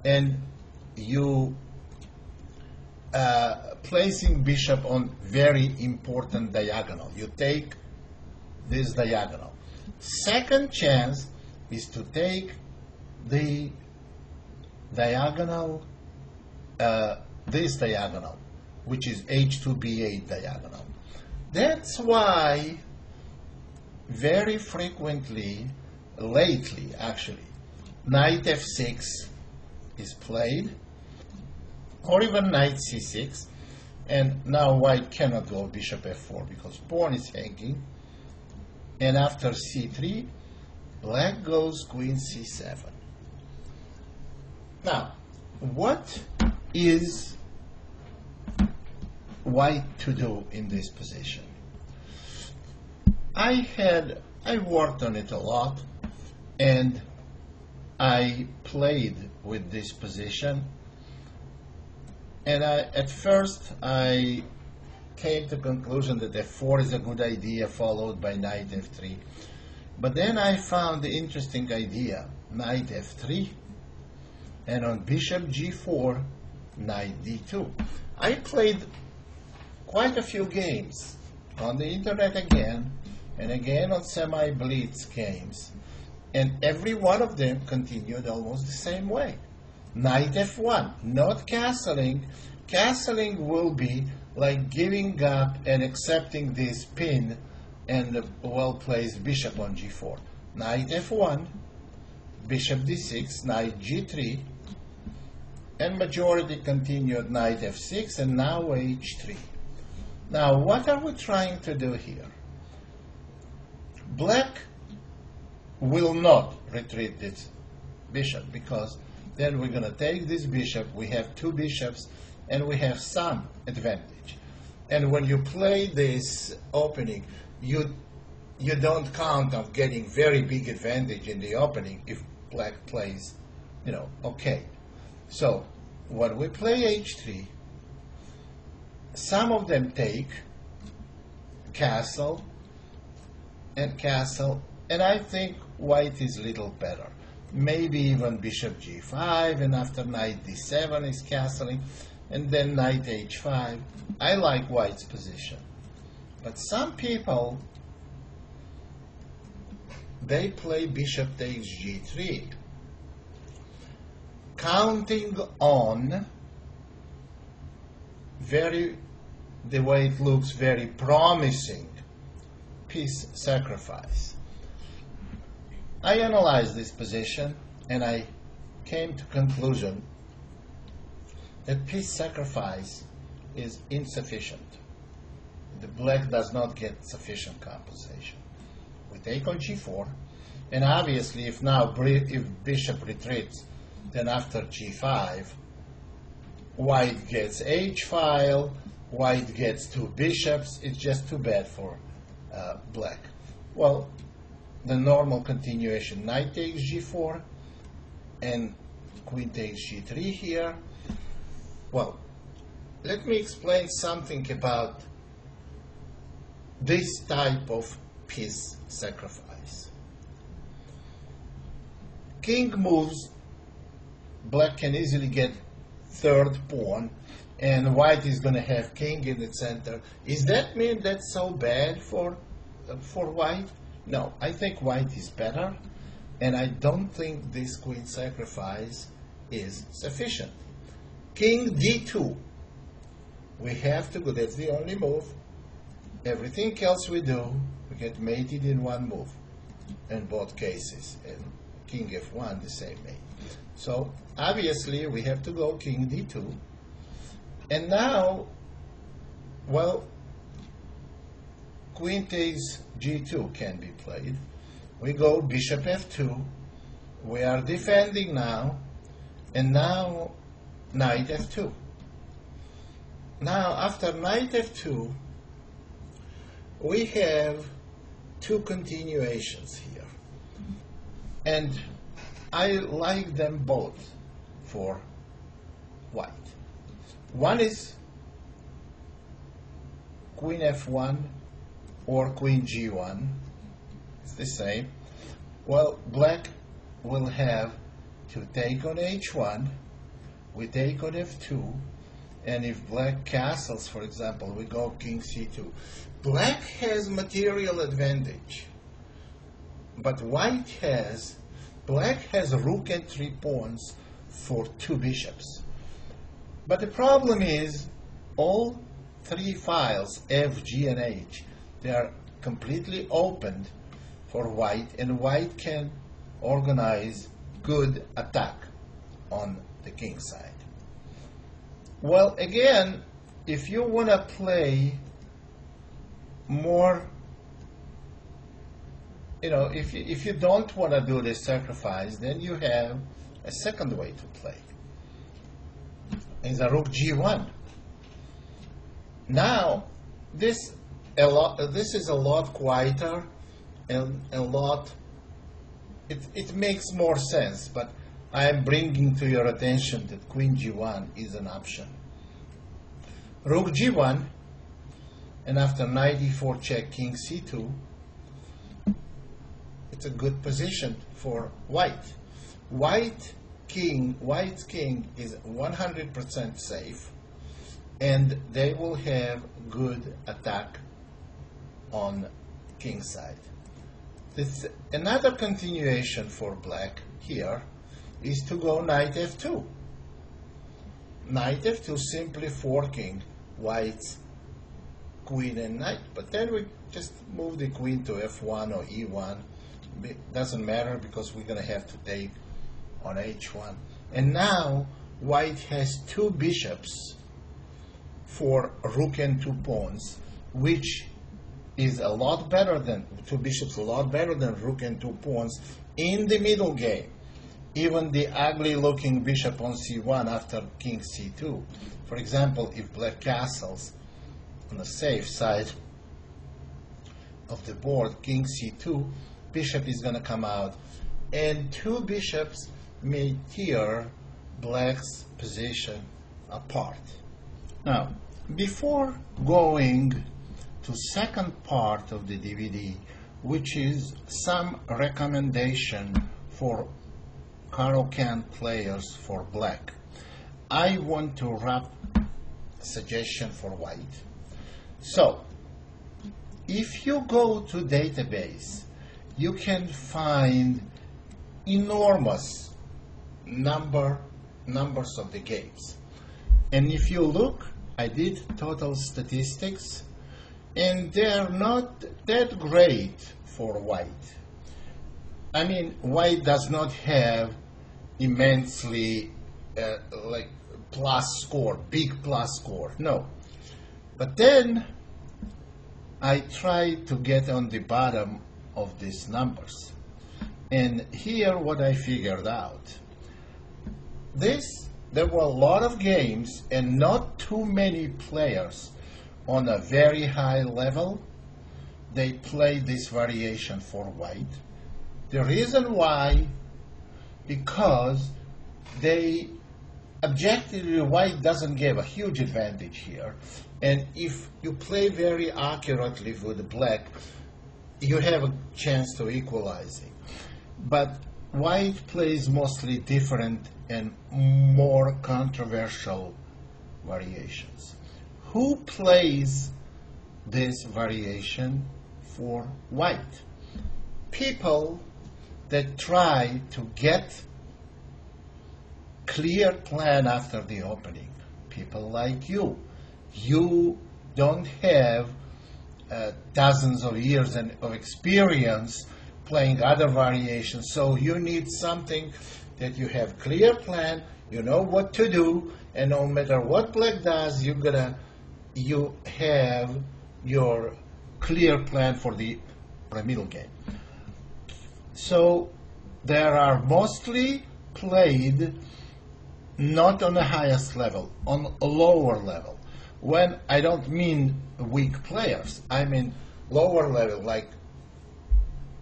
Speaker 1: and you placing bishop on very important diagonal. You take this diagonal. Second chance is to take the diagonal, this diagonal, which is h2b8 diagonal. That's why very frequently, lately actually, knight f6 is played, or even knight c6, and now white cannot go bishop f4 because pawn is hanging, and after c3, black goes queen c7. Now, what is white to do in this position? I worked on it a lot, and I played with this position And at first I came to the conclusion that f4 is a good idea, followed by knight f3. But then I found the interesting idea, knight f3, and on bishop g4, knight d2. I played quite a few games on the internet again, and again on semi-blitz games, and every one of them continued almost the same way. Knight f1, not castling. Castling will be like giving up and accepting this pin and a well-placed bishop on g4. Knight f1, bishop d6, knight g3, and majority continued knight f6, and now h3. Now, what are we trying to do here? Black will not retreat this bishop, because then we're going to take this bishop, we have two bishops, and we have some advantage. And when you play this opening, you don't count on getting very big advantage in the opening if black plays, okay. So when we play h3, some of them take castle and castle, and I think white is a little better. Maybe even bishop g5, and after knight d7 is castling, and then knight h5. I like white's position. But some people, they play bishop takes g3, counting on the way it looks, very promising piece sacrifice. I analyzed this position and I came to conclusion that piece sacrifice is insufficient. The black does not get sufficient compensation. We take on g4, and obviously if bishop retreats, then after g5, white gets h-file, white gets two bishops. It's just too bad for black. Well, the normal continuation, knight takes g4, and queen takes g3 here. Well, let me explain something about this type of piece sacrifice. King moves, black can easily get third pawn, and white is going to have king in the center. Does that mean that's so bad for white? No, I think white is better, and I don't think this queen sacrifice is sufficient. King d2. We have to go, that's the only move. Everything else we do, we get mated in one move in both cases. And king f1, the same mate. So obviously we have to go king d2. And now, well, queen takes g2 can be played. We go bishop f2. We are defending now. And now knight f2. Now after knight f2, we have two continuations here. And I like them both for white. One is queen f1 or queen g1. It's the same. Well, black will have to take on h1. We take on f2. And if black castles, for example, we go king c2. Black has material advantage. But black has rook and 3 pawns for 2 bishops. But the problem is all 3 files, F, G, and H, they are completely opened for white, and white can organize good attack on the king side. Well, again, if you want to play more, if you don't want to do this sacrifice, then you have a second way to play. It's a rook g1. Now, this is a lot quieter and it makes more sense, but I am bringing to your attention that queen g1 is an option. Rook g1, and after knight e4 check, king c2. It's a good position for white. White's king is 100% safe, and they will have good attack on king side. Another continuation for black here is to go knight f2. Knight f2 simply forking white's queen and knight, but then we just move the queen to f1 or e1. It doesn't matter because we're going to have to take on h1. And now white has two bishops for rook and two pawns, which is a lot better than two bishops, a lot better than rook and two pawns in the middle game. Even the ugly looking bishop on c1 after king c2. For example, if black castles on the safe side of the board, king c2, bishop is going to come out, and two bishops may tear black's position apart. Now, before going to second part of the DVD, which is some recommendation for Caro Kann players for black, I want to wrap a suggestion for white. So, if you go to database, you can find enormous numbers of the games. And if you look, I did total statistics, and they're not that great for white. I mean, white does not have immensely like plus score, big plus score, no. But then I tried to get on the bottom of these numbers. And here what I figured out. There were a lot of games and not too many players on a very high level. They played this variation for white. The reason why, because they objectively white doesn't give a huge advantage here, and if you play very accurately with black, you have a chance to equalizing. But white plays mostly different and more controversial variations. Who plays this variation for white? People that try to get clear plan after the opening. People like you. You don't have dozens of years of experience playing other variations, so you need something that you have clear plan, you know what to do, and no matter what black does, you have your clear plan for the middle game. So there are mostly played not on the highest level, on a lower level. When I don't mean weak players, I mean lower level, like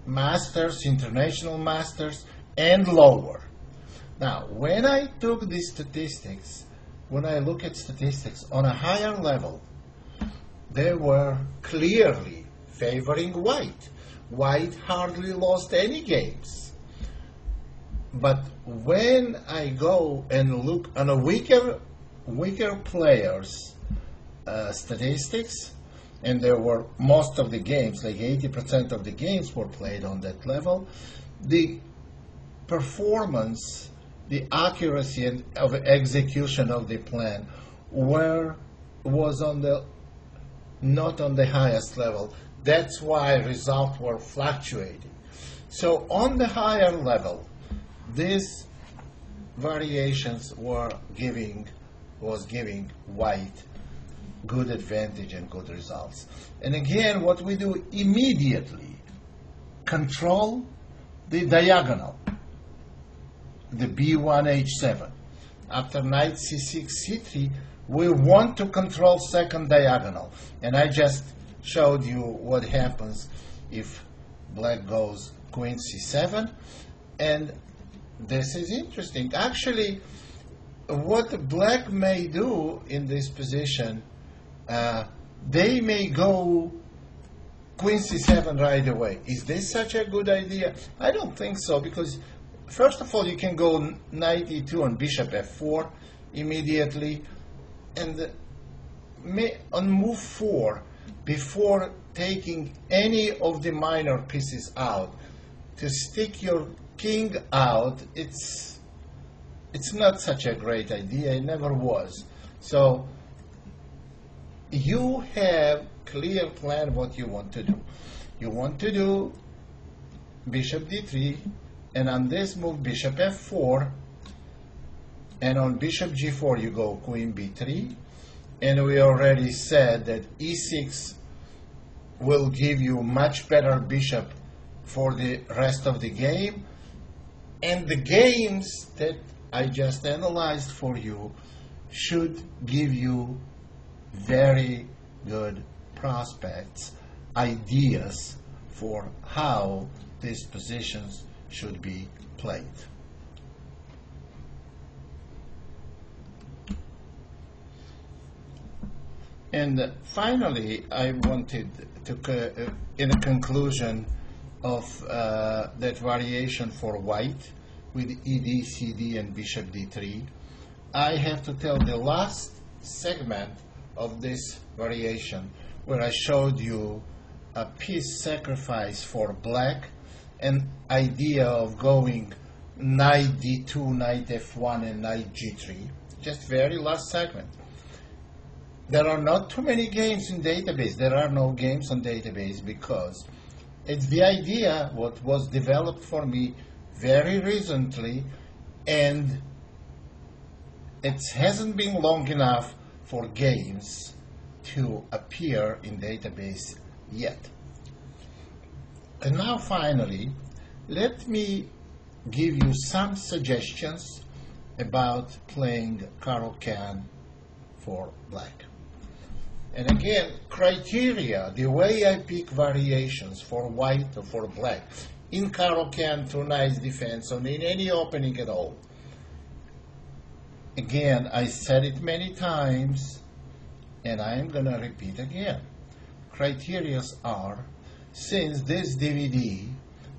Speaker 1: masters, international masters, and lower. Now, when I took these statistics, when I look at statistics on a higher level, they were clearly favoring white. White hardly lost any games. But when I go and look on a weaker players' statistics, and there were most of the games, like 80% of the games were played on that level, the performance, the accuracy of execution of the plan was not on the highest level. That's why results were fluctuating. So on the higher level, these variations was giving white good advantage and good results. And again, what we do immediately, control the diagonal, the b1 h7. After knight c6 c3, we want to control second diagonal. And I just showed you what happens if black goes queen c7. And this is interesting. Actually, what black may do in this position they may go Queen C7 right away. Is this such a good idea? I don't think so, because first of all, you can go Knight E2 on Bishop F4 immediately, and on move 4, before taking any of the minor pieces out, to stick your king out, it's not such a great idea. It never was. So you have clear plan what you want to do. You want to do Bishop D3, and on this move Bishop F4, and on Bishop G4 you go Queen B3, and we already said that E6 will give you much better bishop for the rest of the game, and the games that I just analyzed for you should give you very good prospects, ideas for how these positions should be played. And finally, I wanted to, in a conclusion of that variation for white with ED, CD, and Bishop D3, I have to tell the last segment of this variation where I showed you a piece sacrifice for black, an idea of going Knight D2, Knight F1, and Knight G3. Just very last segment. There are not too many games in database. There are no games on database because it's the idea what was developed for me very recently, and it hasn't been long enough for games to appear in database yet. And now finally, let me give you some suggestions about playing Caro Kann for black. And again, criteria, the way I pick variations for white or for black, in Caro Kann, 2 knights defense, or in any opening at all. Again, I said it many times, and I'm going to repeat again. Criteria are, since this DVD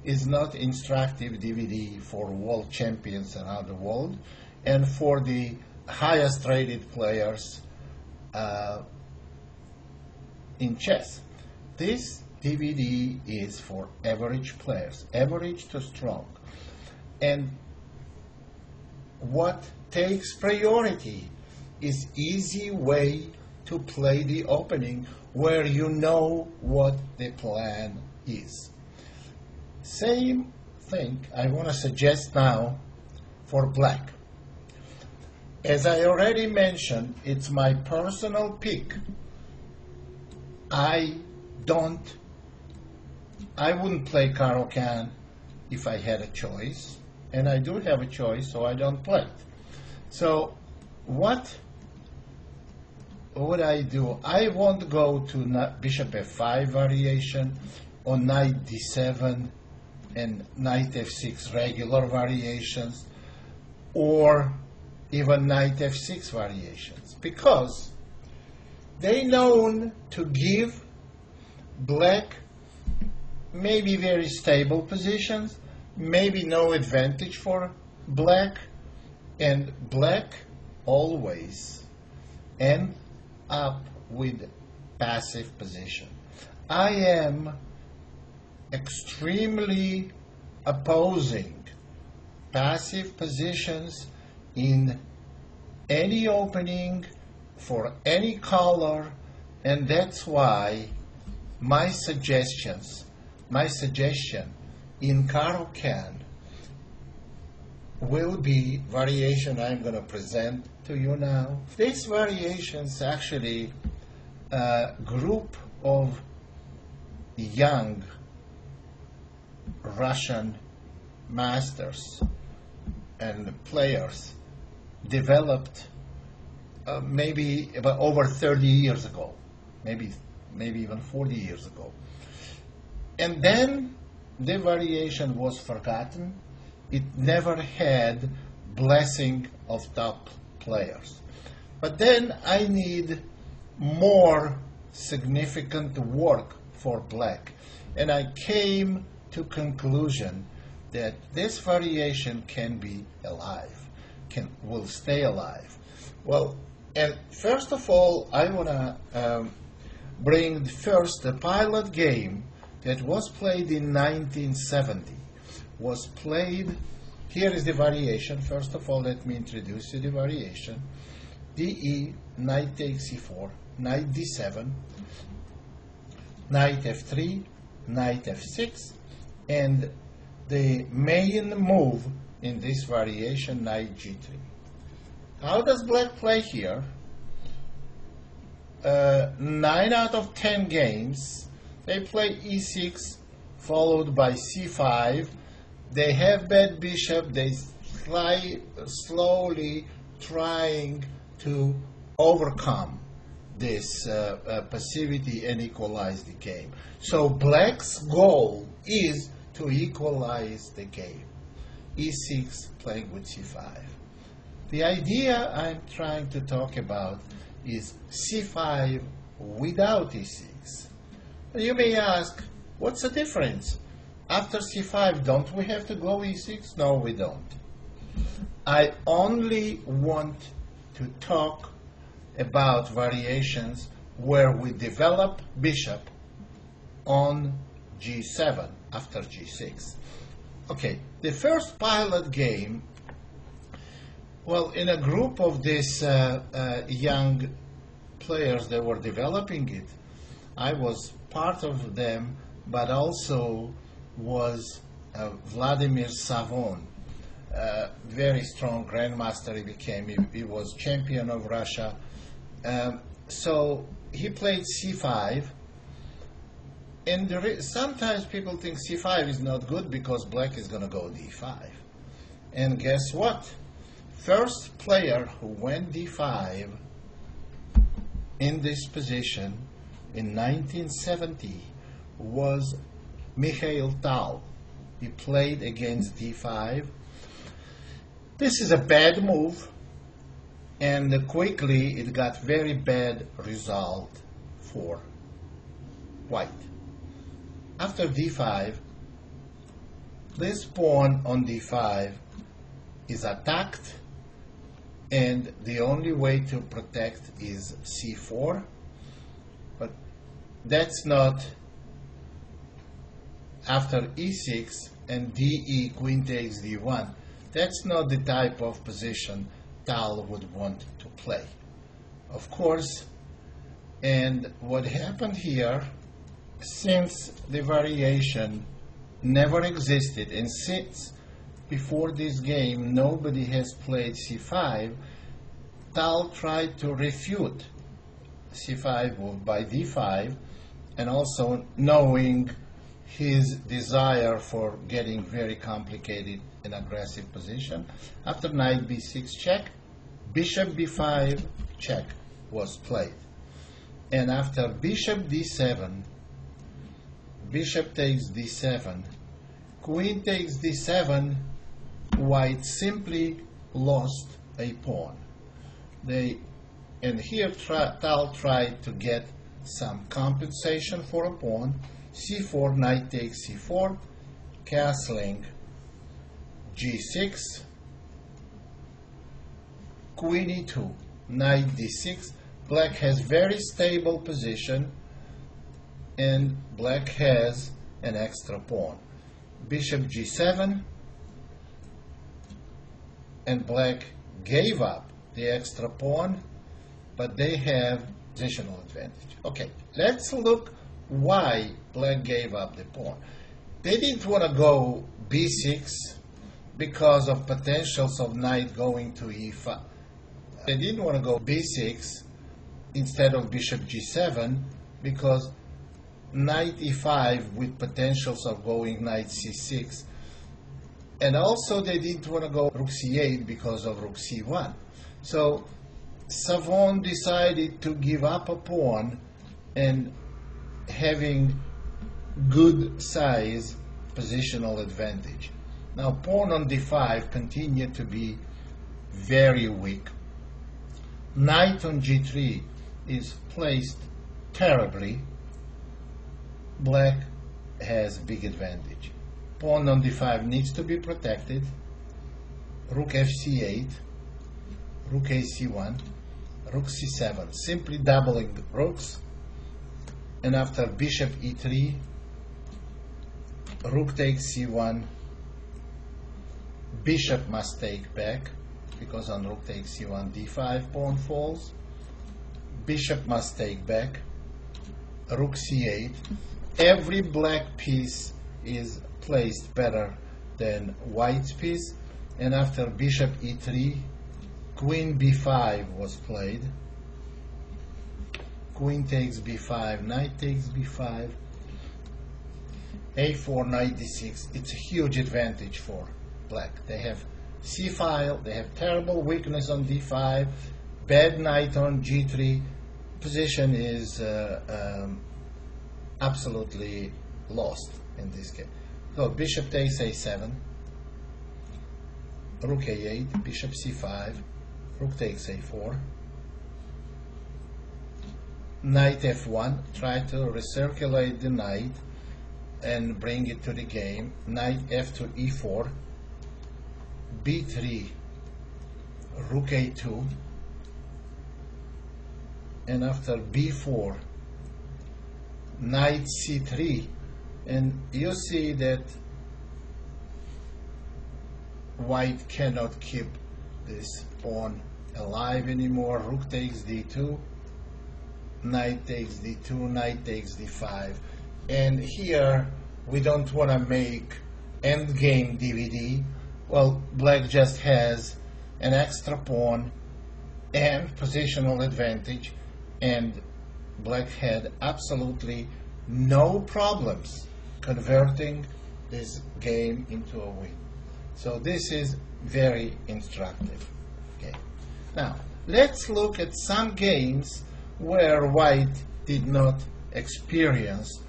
Speaker 1: is not instructive DVD for world champions around the world, and for the highest rated players in chess. This DVD is for average players, average to strong. And what takes priority is easy way to play the opening where you know what the plan is. Same thing I want to suggest now for black. As I already mentioned, it's my personal pick. I wouldn't play Caro Kann if I had a choice, and I do have a choice, so I don't play it. So what would I do? I won't go to Bishop F5 variation, or Knight D7 and Knight F6 regular variations, or even Knight F6 variations, because they known to give black maybe very stable positions, maybe no advantage for black, and black always end up with passive position. I am extremely opposing passive positions in any opening for any color, and that's why my suggestion in Caro Kann will be variation I'm going to present to you now. This variation is actually a group of young Russian masters and players developed maybe about over 30 years ago, maybe even 40 years ago. And then the variation was forgotten. It never had blessing of top players. But then I need more significant work for black. And I came to conclusion that this variation can be alive, will stay alive. Well, and first of all, I want to bring first the pilot game that was played in 1970. Was played, here is the variation. First of all, let me introduce you the variation. DE, knight takes c4, knight d7, knight f3, knight f6, and the main move in this variation, knight g3. How does black play here? 9 out of 10 games, they play e6 followed by c5. They have bad bishop, they slowly trying to overcome this passivity and equalize the game. So black's goal is to equalize the game. e6 playing with c5. The idea I'm trying to talk about is c5 without e6. You may ask, what's the difference? After c5, don't we have to go e6? No, we don't. I only want to talk about variations where we develop bishop on g7 after g6. Okay, the first pilot game, well, in a group of these young players that were developing it, I was part of them, but also was Vladimir Savon, very strong grandmaster he became. He was champion of Russia. So he played c5, and sometimes people think c5 is not good because black is going to go d5. And guess what? First player who went d5 in this position in 1970 was Mikhail Tal. He played against d5. This is a bad move, and quickly it got very bad result for white. After d5, this pawn on d5 is attacked, and the only way to protect is c4, but that's not. After e6 and de, queen takes d1, that's not the type of position Tal would want to play, of course. And what happened here, since the variation never existed, and since before this game nobody has played c5, Tal tried to refute c5 move by d5, and also knowing his desire for getting very complicated and aggressive position. After knight b6 check, bishop b5 check was played. And after bishop d7, bishop takes d7, queen takes d7, white simply lost a pawn. And here Tal tried to get some compensation for a pawn. c4, knight takes c4, castling g6, queen e2, knight d6. Black has very stable position, and black has an extra pawn. Bishop g7, and black gave up the extra pawn, but they have positional advantage. Okay, let's look why black gave up the pawn. They didn't want to go b6 because of potentials of knight going to e5. They didn't want to go b6 instead of bishop g7 because knight e5 with potentials of going knight c6. And also they didn't want to go rook c8 because of rook c1. So Savon decided to give up a pawn and having good size positional advantage. Now pawn on d5 continued to be very weak. Knight on g3 is placed terribly, black has big advantage. Pawn on d5 needs to be protected. Rook fc8, rook ac1, rook c7, simply doubling rooks. And after bishop e3, rook takes c1, bishop must take back, because on rook takes c1, d5 pawn falls. Bishop must take back, rook c8. Every black piece is placed better than white's piece. And after bishop e3, queen b5 was played. Queen takes b5, knight takes b5, a4, knight d6. It's a huge advantage for black. They have c-file, they have terrible weakness on d5, bad knight on g3. Position is absolutely lost in this case. So bishop takes a7, rook a8, bishop c5, rook takes a4, knight f1, try to recirculate the knight and bring it to the game. Knight f2, e4, b3, rook a2, and after b4, knight c3, and you see that white cannot keep this pawn alive anymore. Rook takes d2, knight takes d2, knight takes d5. And here we don't want to make endgame DVD. Well, black just has an extra pawn and positional advantage, and black had absolutely no problems converting this game into a win. So this is very instructive. Okay. Now, let's look at some games where white did not experience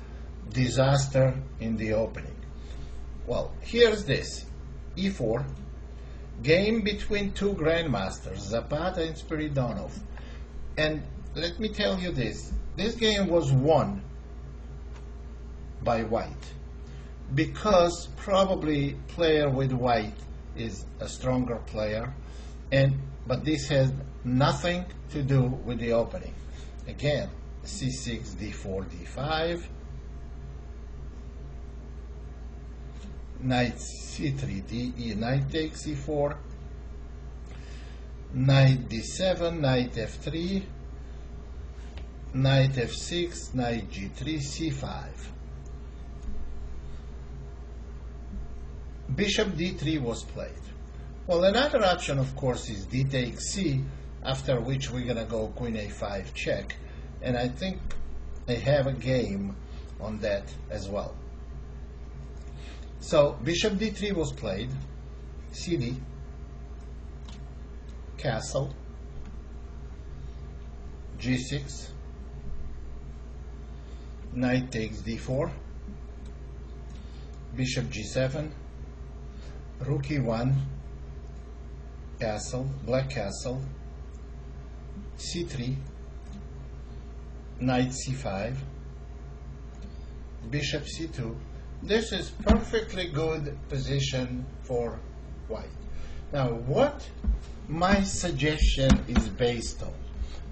Speaker 1: disaster in the opening. Well, here's this. e4, game between two grandmasters, Zapata and Spiridonov. And let me tell you this game was won by white, because probably player with white is a stronger player, but this has nothing to do with the opening. Again, c6, d4, d5, knight c3, de, knight takes e4, knight d7, knight f3, knight f6, knight g3, c5. Bishop d3 was played. Well, another option, of course, is d takes c, after which we're going to go queen a5 check. And I think I have a game on that as well. So bishop d3 was played, cd, castle, g6, knight takes d4, bishop g7, rook e1, castle, black castle, c3, knight c5, bishop c2. This is perfectly good position for white. Now, what my suggestion is based on?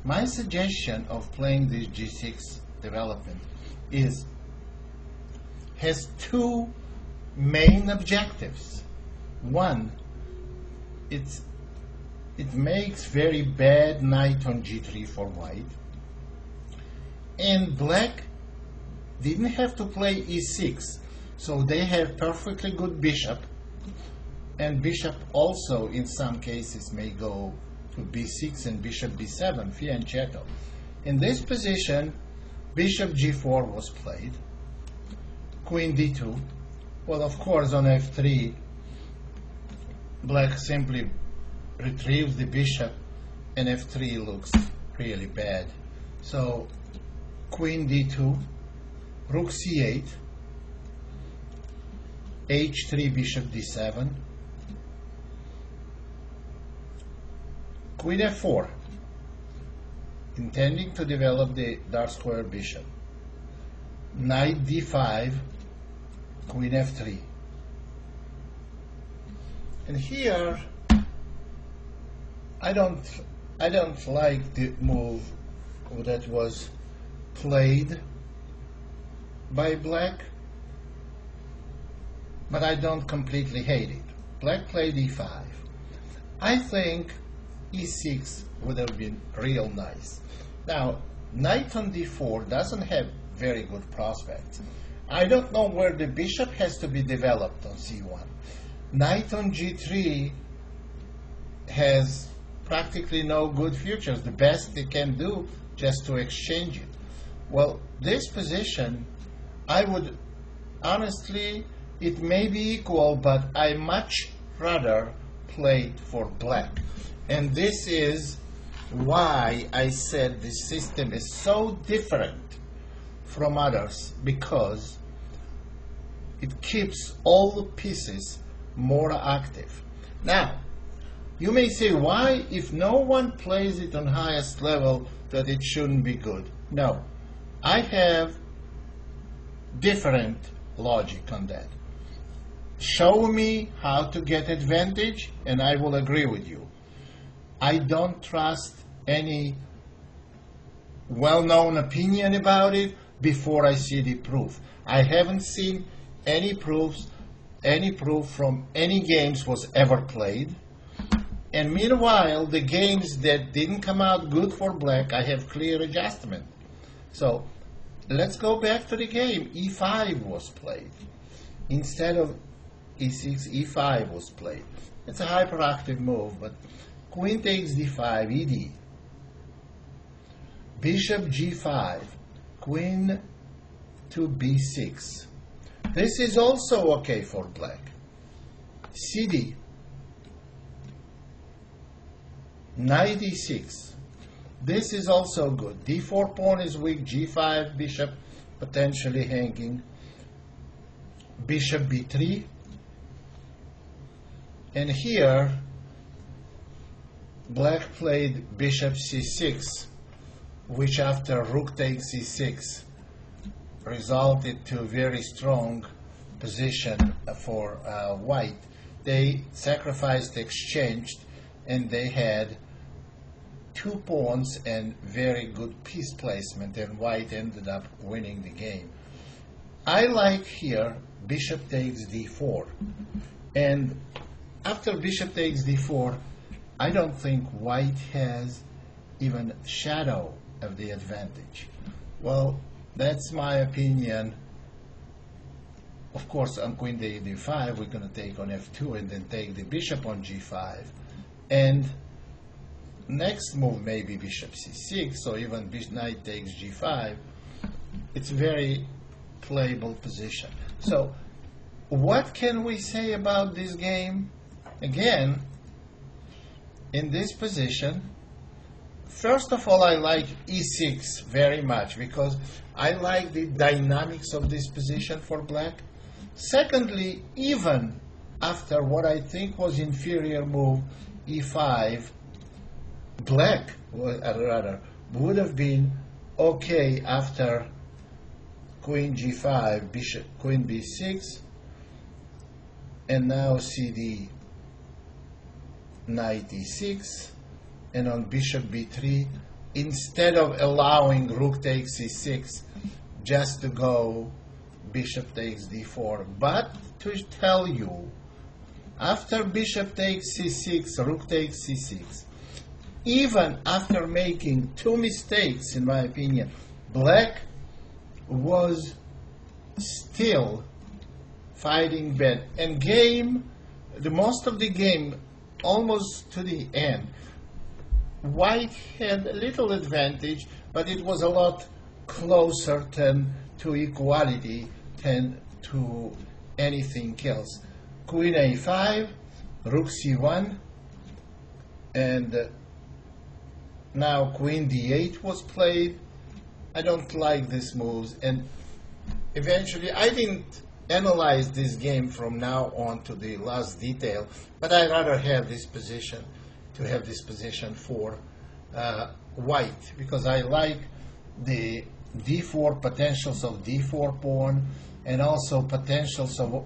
Speaker 1: My suggestion of playing this g6 development has two main objectives. One, it makes very bad knight on g3 for white, and black didn't have to play e6, so they have perfectly good bishop, and bishop also in some cases may go to b6 and bishop b7, fianchetto. In this position, bishop g4 was played, queen d2. Well, of course, on f3, black simply retrieves the bishop, and f3 looks really bad. So queen d2, rook c8, h3, bishop d7, queen f4. intending to develop the dark square bishop. Knight d5, queen f3. And here I don't like the move that was played by black, but I don't completely hate it. Black played e5. I think e6 would have been real nice. Now, knight on d4 doesn't have very good prospects. I don't know where the bishop has to be developed on c1. Knight on g3 has practically no good futures. The best they can do just to exchange it. Well, this position, I would honestly, it may be equal, but I much rather play it for black. And this is why I said this system is so different from others, because it keeps all the pieces more active. Now, you may say, why, if no one plays it on highest level, that it shouldn't be good? No, I have different logic on that. Show me how to get advantage, and I will agree with you. I don't trust any well-known opinion about it before I see the proof. I haven't seen any proof from any games was ever played. And meanwhile, the games that didn't come out good for black, I have clear adjustment. So let's go back to the game. e5 was played. Instead of e6, e5 was played. It's a hyperactive move, but queen takes d5, ed. Bishop g5, queen to b6. This is also okay for black. cd, knight e6. This is also good. d4 pawn is weak, g5 bishop potentially hanging. Bishop b3. And here, black played bishop c6, which after rook takes e6 resulted to a very strong position for white. They sacrificed, exchanged, and they had two pawns and very good piece placement, and white ended up winning the game. I like here bishop takes d4, and after bishop takes d4, I don't think white has even shadow of the advantage. Well, that's my opinion. Of course, on queen to d5, we're going to take on f2 and then take the bishop on g5. And next move may be bishop c6, or even knight takes g5. It's a very playable position. So, what can we say about this game? Again, in this position, first of all, I like e6 very much because I like the dynamics of this position for black. Secondly, even after what I think was inferior move, e5, black would have been okay after queen g5, bishop, queen b6, and now cd, knight e6, and on bishop b3, instead of allowing rook takes e6, just to go bishop takes d4. But to tell you, after bishop takes c6, rook takes c6, even after making two mistakes, in my opinion, black was still fighting bad. And the most of the game, almost to the end, white had a little advantage, but it was a lot closer to equality than to anything else. Queen a5, rook c1, and now queen d8 was played. I don't like these moves, and eventually I didn't analyze this game from now on to the last detail, but I rather have this position to have this position for white, because I like the d4 potentials of d4 pawn, and also potentials of,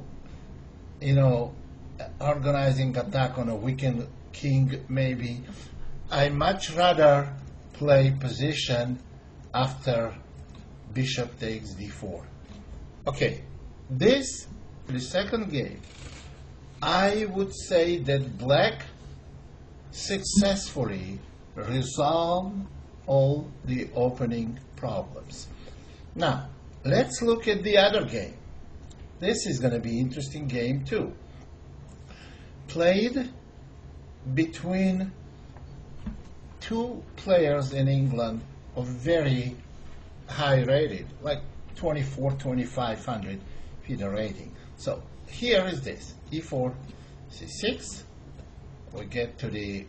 Speaker 1: organizing attack on a weakened king maybe. I much rather play position after bishop takes d4. Okay, the second game, I would say that black successfully resolved all the opening problems. Now, let's look at the other game. This is going to be an interesting game too. Played between two players in England of very high rated, like 2,500 FIDE rating. So here is this, e4, c6. We get to the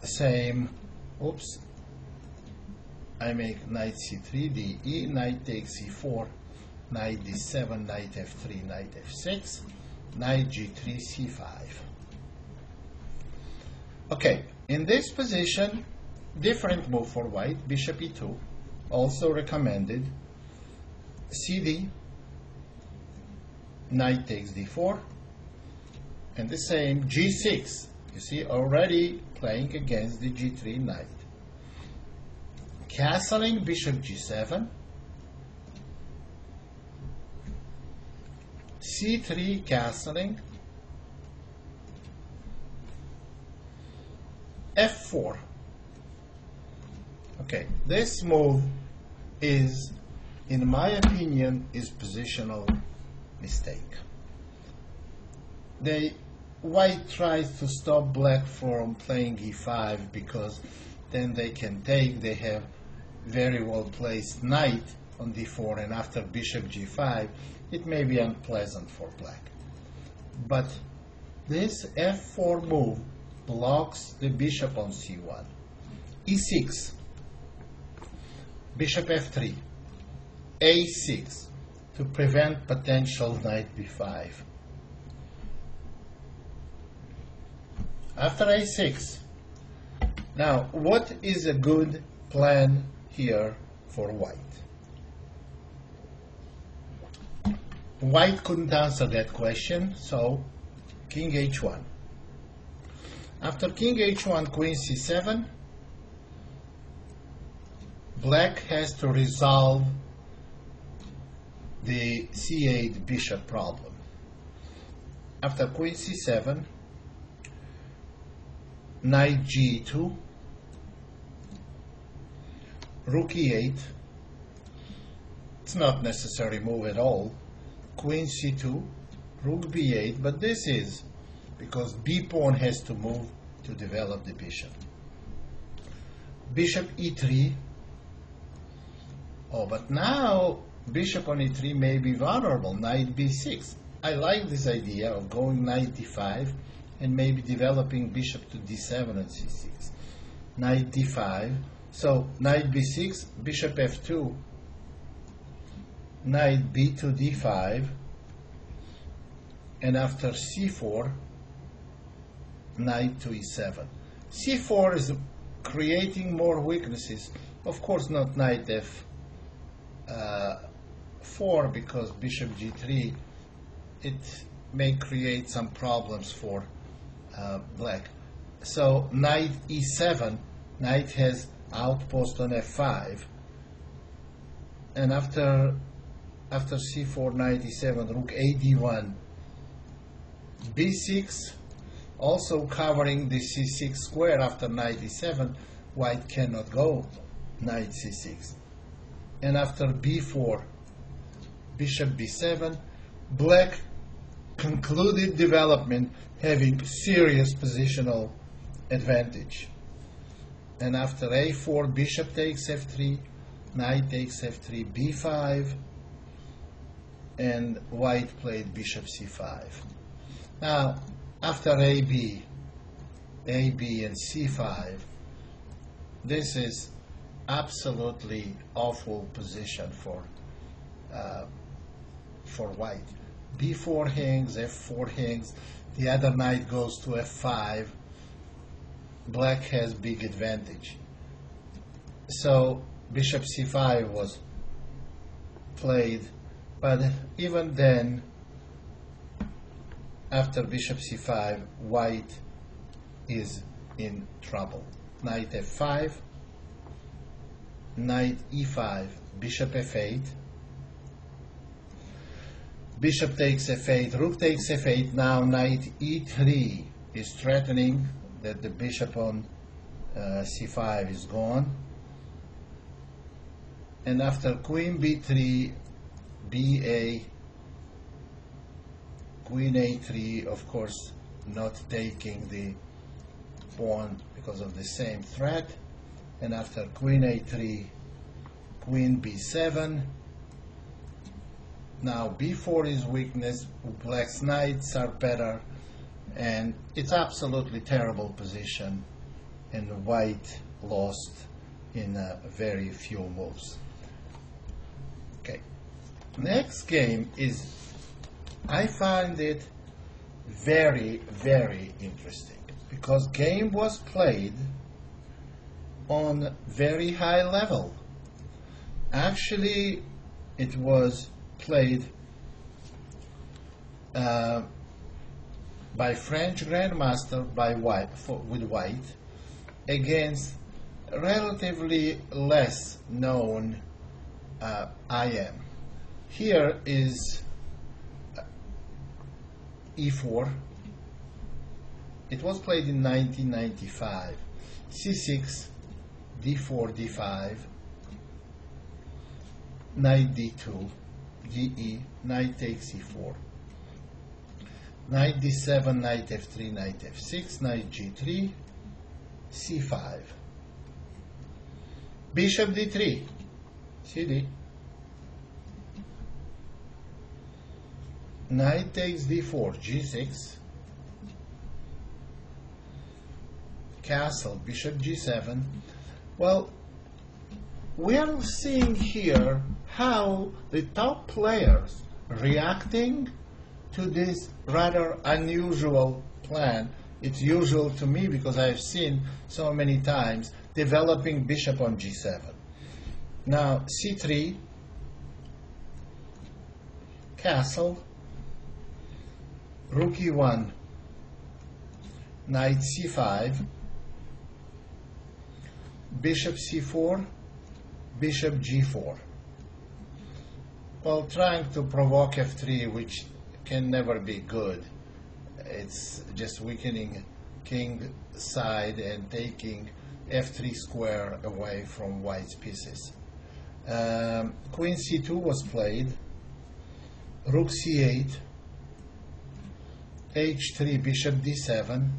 Speaker 1: same, oops, I make knight c3, d-e, knight takes c4, knight d7, knight f3, knight f6, knight g3, c5. Okay, in this position, different move for white, bishop e2, also recommended, cd, knight takes d4, and the same g6. You see, already playing against the g3 knight. Castling bishop g7, c3 castling, f4. Okay, this move is, in my opinion, is positional mistake. White tries to stop black from playing e5 because then they can take, they have very well placed knight on d4, and after bishop g5 it may be unpleasant for black. But this f4 move blocks the bishop on c1. e6, bishop f3, a6 to prevent potential knight b5. After a6, now what is a good plan here for white? White couldn't answer that question, so king h1. After king h1, queen c7, black has to resolve the c8 bishop problem. After queen c7, knight g2, rook e8. It's not necessary move at all. Queen c2, rook b8, but this is because b pawn has to move to develop the bishop. Bishop e3. Oh, but now bishop on e3 may be vulnerable. Knight b6. I like this idea of going knight d5 and maybe developing bishop to d7 and c6. Knight d5. So knight b6, bishop f2, knight b2 d5, and after c4, knight to e7. c4 is creating more weaknesses. Of course, not knight f4, because bishop g3, it may create some problems for black. So knight e7, knight has outpost on f5, and after c4, knight e7, rook a d1, b6, also covering the c6 square. After knight e7, white cannot go knight c6, and after b4, bishop b7, black concluded development having serious positional advantage. And after a4, bishop takes f3, knight takes f3, b5, and white played bishop c5. Now, after AB and c5, this is absolutely awful position for white. b4 hangs, f4 hangs, the other knight goes to f5, black has big advantage. So bishop c5 was played, but even then, after bishop c5, white is in trouble. Knight f5, knight e5, bishop f8, bishop takes f8, rook takes f8. Now knight e3 is threatening that the bishop on c5 is gone. And after queen b3, ba, queen a3, of course not taking the pawn because of the same threat. And after queen a3, queen b7. Now b4 is weakness, black's knights are better, and it's absolutely terrible position, and white lost in very few moves. Okay, next game is, I find it very, very interesting because game was played on very high level. Actually, it was played by French grandmaster with white against relatively less known IM. Here is e4. It was played in 1995. c6, d4, d5, knight d2, de, knight takes e4, knight d7, knight f3, knight f6, knight g3, c5, bishop d3, cd, knight takes d4, g6, castle, bishop g7. Well, we are seeing here how the top players reacting to this rather unusual plan. It's usual to me because I've seen so many times developing bishop on g7. Now c3, castle, rook e1, knight c5, bishop c4, bishop g4. Well, trying to provoke f3, which can never be good. It's just weakening king side and taking f3 square away from white's pieces. Queen c2 was played, rook c8, h3, bishop d7,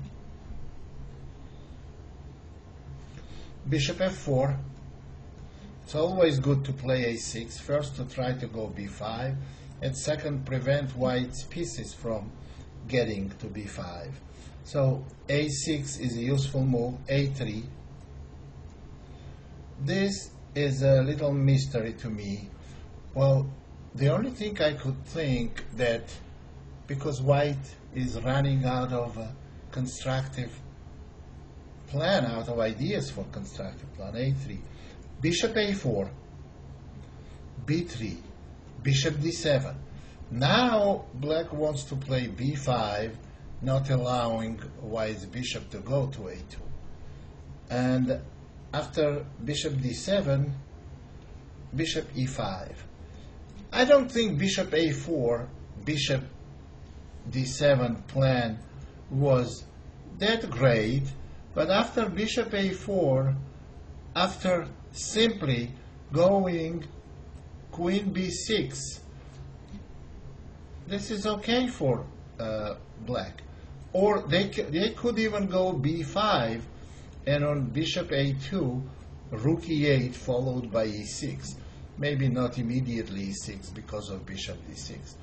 Speaker 1: bishop f4. It's always good to play a6, first to try to go b5, and second prevent white's pieces from getting to b5. So a6 is a useful move, a3. This is a little mystery to me. Well, the only thing I could think that because white is running out of a constructive plan, out of ideas for constructive plan, a3, bishop a4, b3, bishop d7. Now black wants to play b5, not allowing white's bishop to go to a2. And after bishop d7, bishop e5. I don't think bishop a4, bishop d7 plan was that great, but after bishop a4, after simply going queen b6, this is okay for black. Or they could even go b5, and on bishop a2, rook e8 followed by e6. Maybe not immediately e6 because of bishop d6.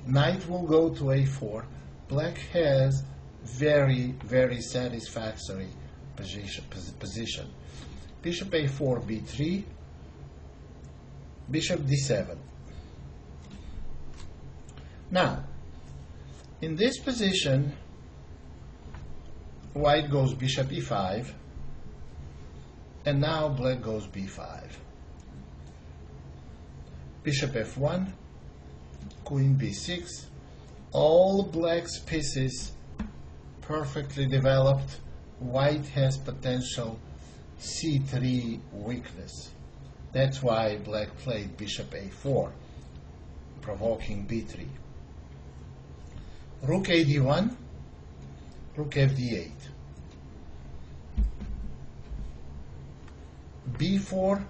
Speaker 1: Knight will go to a4. Black has very, very satisfactory position. Bishop a4, b3, bishop d7. Now, in this position, white goes bishop e5, and now black goes b5. Bishop f1, queen b6, all black's pieces perfectly developed. White has potential c3 weakness. That's why black played bishop a4, provoking b3. Rook a d1, rook fd8, b4,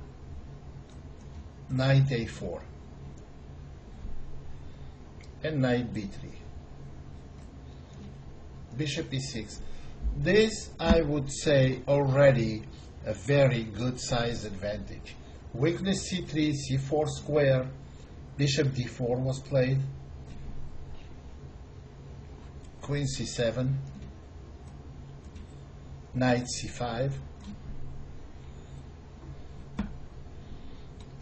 Speaker 1: knight a4, and knight b3, bishop e6. This, I would say, already a very good size advantage. Weakness c3, c4 square, bishop d4 was played, queen c7, knight c5,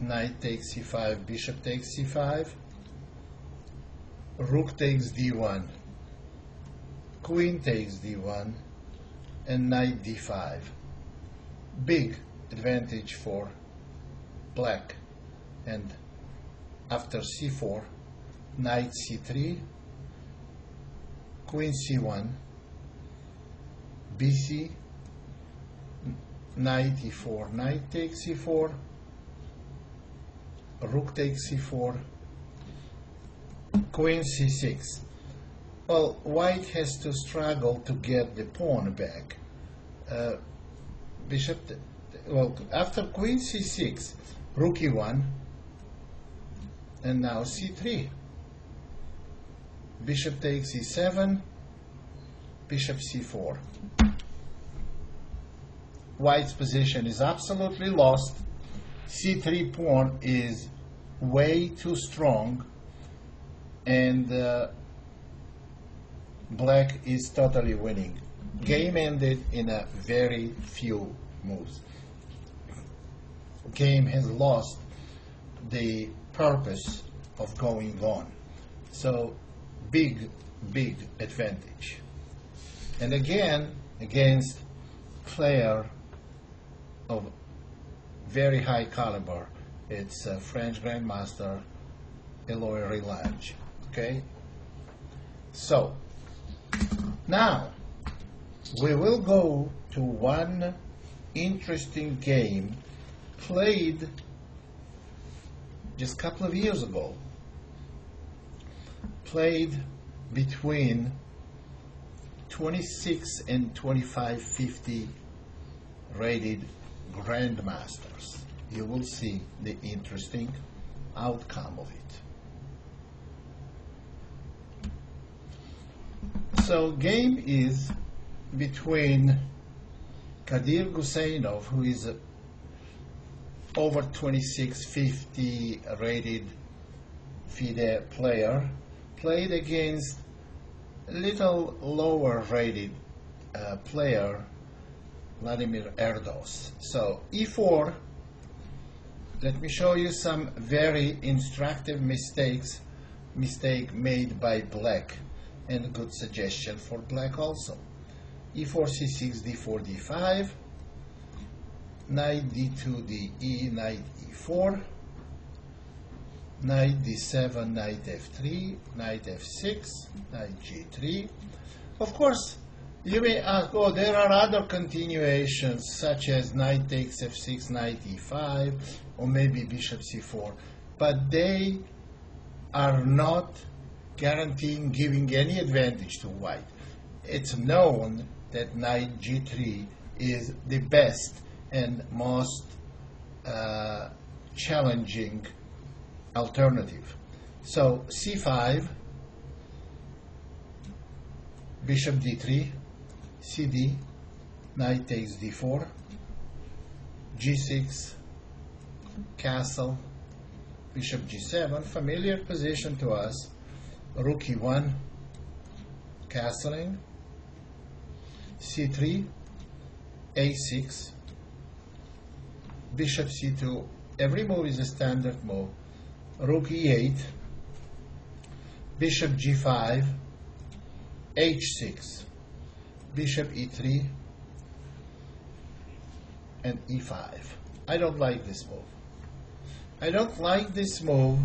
Speaker 1: knight takes c5, bishop takes c5, rook takes d1, queen takes d1, and knight d5. Big advantage for black. And after c4, knight c3, queen c1, bc, knight e4, knight takes c4, rook takes c4, queen c6. Well, white has to struggle to get the pawn back. After queen c6, rook e1, and now c3. Bishop takes e7, bishop c4. White's position is absolutely lost. c3 pawn is way too strong, and black is totally winning. Game ended in a very few moves. Game has lost the purpose of going on. So big advantage. And again, against player of very high caliber, it's French Grandmaster Eloy Rilange. Okay? So now we will go to one interesting game played just a couple of years ago, played between 26 and 2550 rated grandmasters. You will see the interesting outcome of it. So game is between Kadir Gusseinov, who is over 2650 rated FIDE player, played against a little lower rated player, Vladimir Erdos. So e4, let me show you some very instructive mistake made by black, and a good suggestion for black also. e4, c6, d4, d5, knight d2, de, knight e4, knight d7, knight f3, knight f6, knight g3. Of course, you may ask, oh, there are other continuations such as knight takes f6, knight e5, or maybe bishop c4, but they are not guaranteeing giving any advantage to white. It's known that knight g3 is the best and most challenging alternative. So c5, bishop d3, cd, knight takes d4, g6, castle, bishop g7, familiar position to us, rook e1, castling, c3, a6, bishop c2, every move is a standard move, rook e8, bishop g5, h6, bishop e3 and e5. I don't like this move. I don't like this move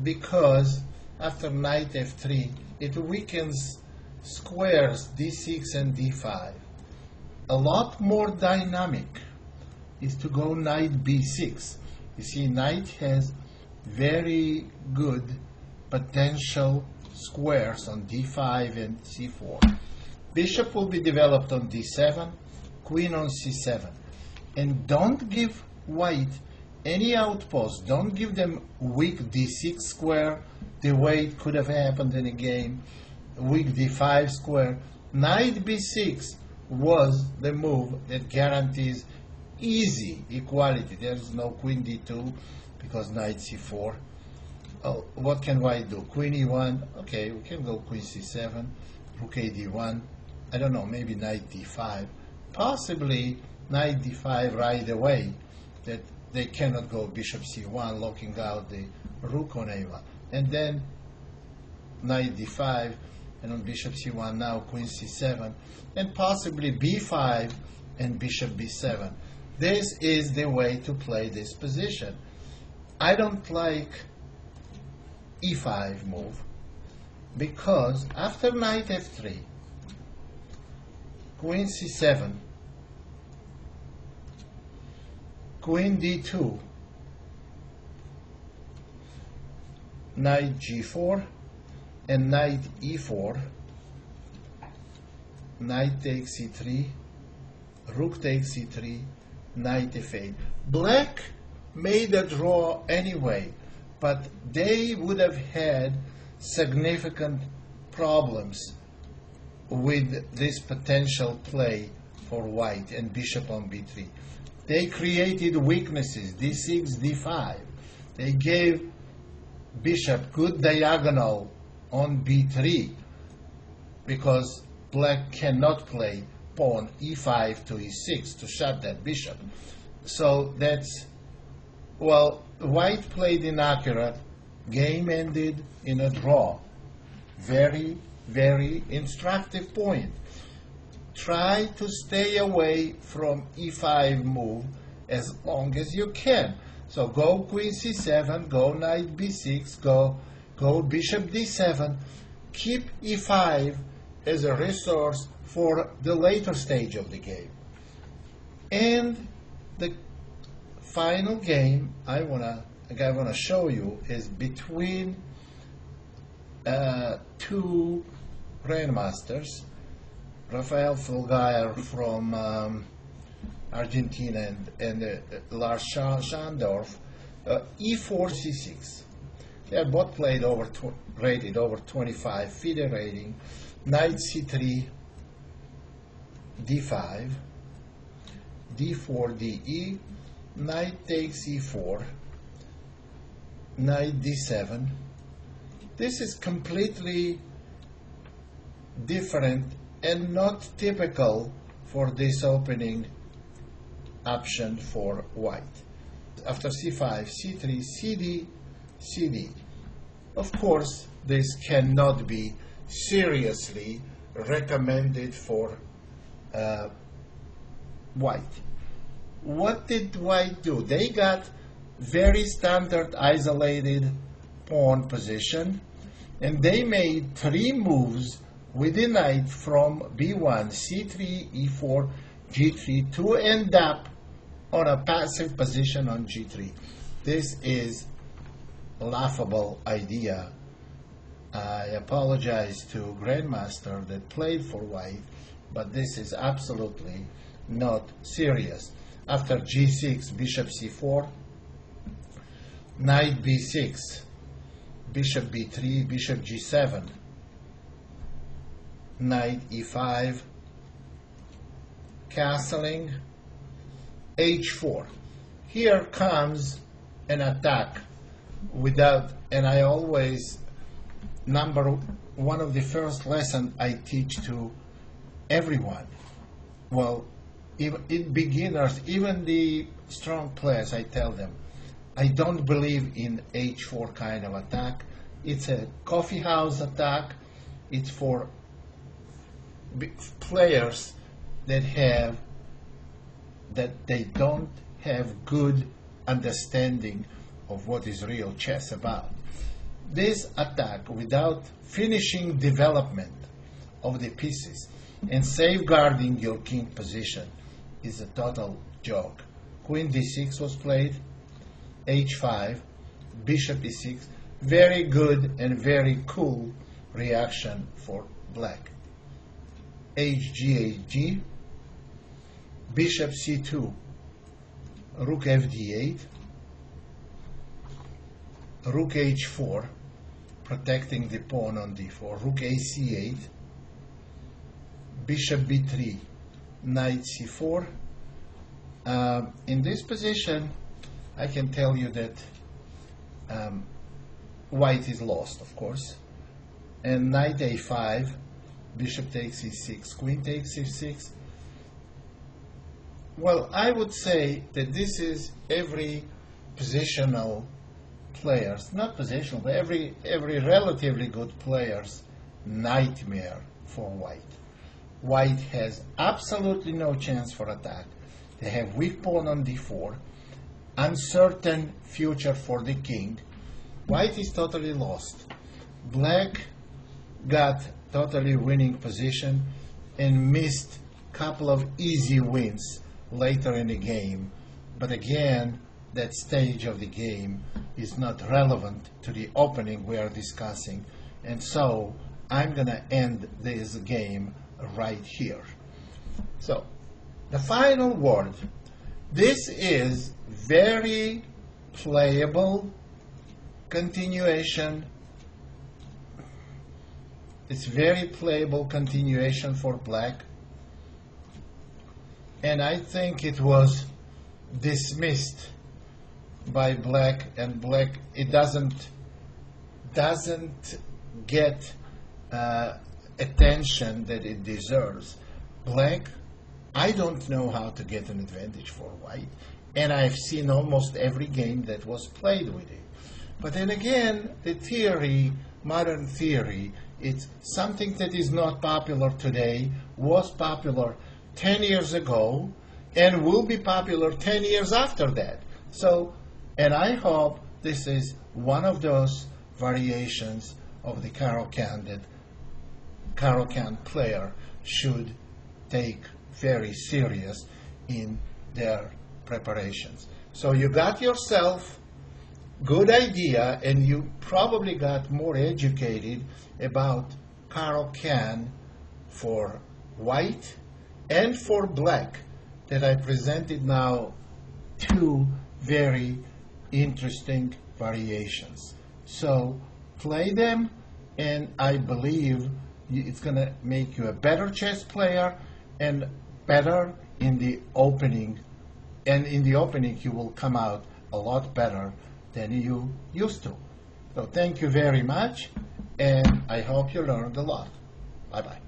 Speaker 1: because after knight f3 it weakens squares d6 and d5. A lot more dynamic is to go knight b6. You see, knight has very good potential squares on d5 and c4. Bishop will be developed on d7, queen on c7. And don't give white any outpost. Don't give them weak d6 square the way it could have happened in a game, weak d5 square. Knight b6 was the move that guarantees easy equality. There's no queen d2 because knight c4. Oh, what can white do? Queen e1. Okay, we can go queen c7, rook a d1. I don't know, maybe knight d5. Possibly knight d5 right away, that they cannot go bishop c1, locking out the rook on a1. And then knight d5, and on bishop c1 now queen c7, and possibly b5 and bishop b7. This is the way to play this position. I don't like e5 move because after knight f3, queen c7, queen d2, knight g4, and knight e4, knight takes e3, rook takes e3, knight f8. Black made a draw anyway, but they would have had significant problems with this potential play for white and bishop on b3. They created weaknesses, d6, d5. They gave bishop good diagonal on b3 because black cannot play pawn e5 to e6 to shut that bishop. So that's, well, white played inaccurate, game ended in a draw. Very, very instructive point. Try to stay away from e5 move as long as you can. So go queen c7, go knight b6, go bishop d7. Keep e5 as a resource for the later stage of the game. And the final game I wanna show you is between two grandmasters, Rafael Fulgayer from Argentina and Lars Schandorf, e4 c6. They are both played rated over 25 FIDE rating. Knight c3, d5, d4, de, knight takes e4, knight d7. This is completely different and not typical for this opening option for white. After c5, c3, cd, cd. Of course, this cannot be seriously recommended for white. What did white do? They got very standard isolated pawn position, and they made three moves with the knight from b1, c3, e4, g3 to end up on a passive position on g3. This is a laughable idea. I apologize to grandmaster that played for white, but this is absolutely not serious. After g6, bishop c4, knight b6, bishop b3, bishop g7, knight e5, castling, h4. Here comes an attack without, and I always, one of the first lessons I teach to everyone, well, even beginners, even the strong players, I tell them, I don't believe in h4 kind of attack. It's a coffee house attack. It's for players that they don't have good understanding of what is real chess about. This attack, without finishing development of the pieces and safeguarding your king position, is a total joke. Queen d6 was played, h5, bishop e6, very good and very cool reaction for black. hg, hg, bishop c2, rook fd8, rook h4, protecting the pawn on d4, rook ac8, bishop b3, knight c4. In this position, I can tell you that white is lost, of course. And knight a5, bishop takes e6, queen takes e6. Well, I would say that this is every positional player's, not positional, but every relatively good player's nightmare for white. White has absolutely no chance for attack. They have weak pawn on d4, uncertain future for the king. White is totally lost. Black got totally winning position and missed a couple of easy wins later in the game. But again, that stage of the game is not relevant to the opening we are discussing. And so I'm going to end this game right here. So the final word. This is very playable continuation. It's very playable continuation for black. And I think it was dismissed by black, and black, it doesn't get attention that it deserves. Black, I don't know how to get an advantage for white, and I've seen almost every game that was played with it. But then again, the theory, modern theory, it's something that is not popular today, was popular 10 years ago, and will be popular 10 years after that. So, and I hope this is one of those variations of the Caro Kann that Caro Kann player should take very serious in their preparations. So you got yourself good idea, and you probably got more educated about Caro Kann for white and for black, that I presented now two very interesting variations. So play them, and I believe it's going to make you a better chess player and better in the opening. And in the opening, you will come out a lot better than you used to. So thank you very much, and I hope you learned a lot. Bye-bye.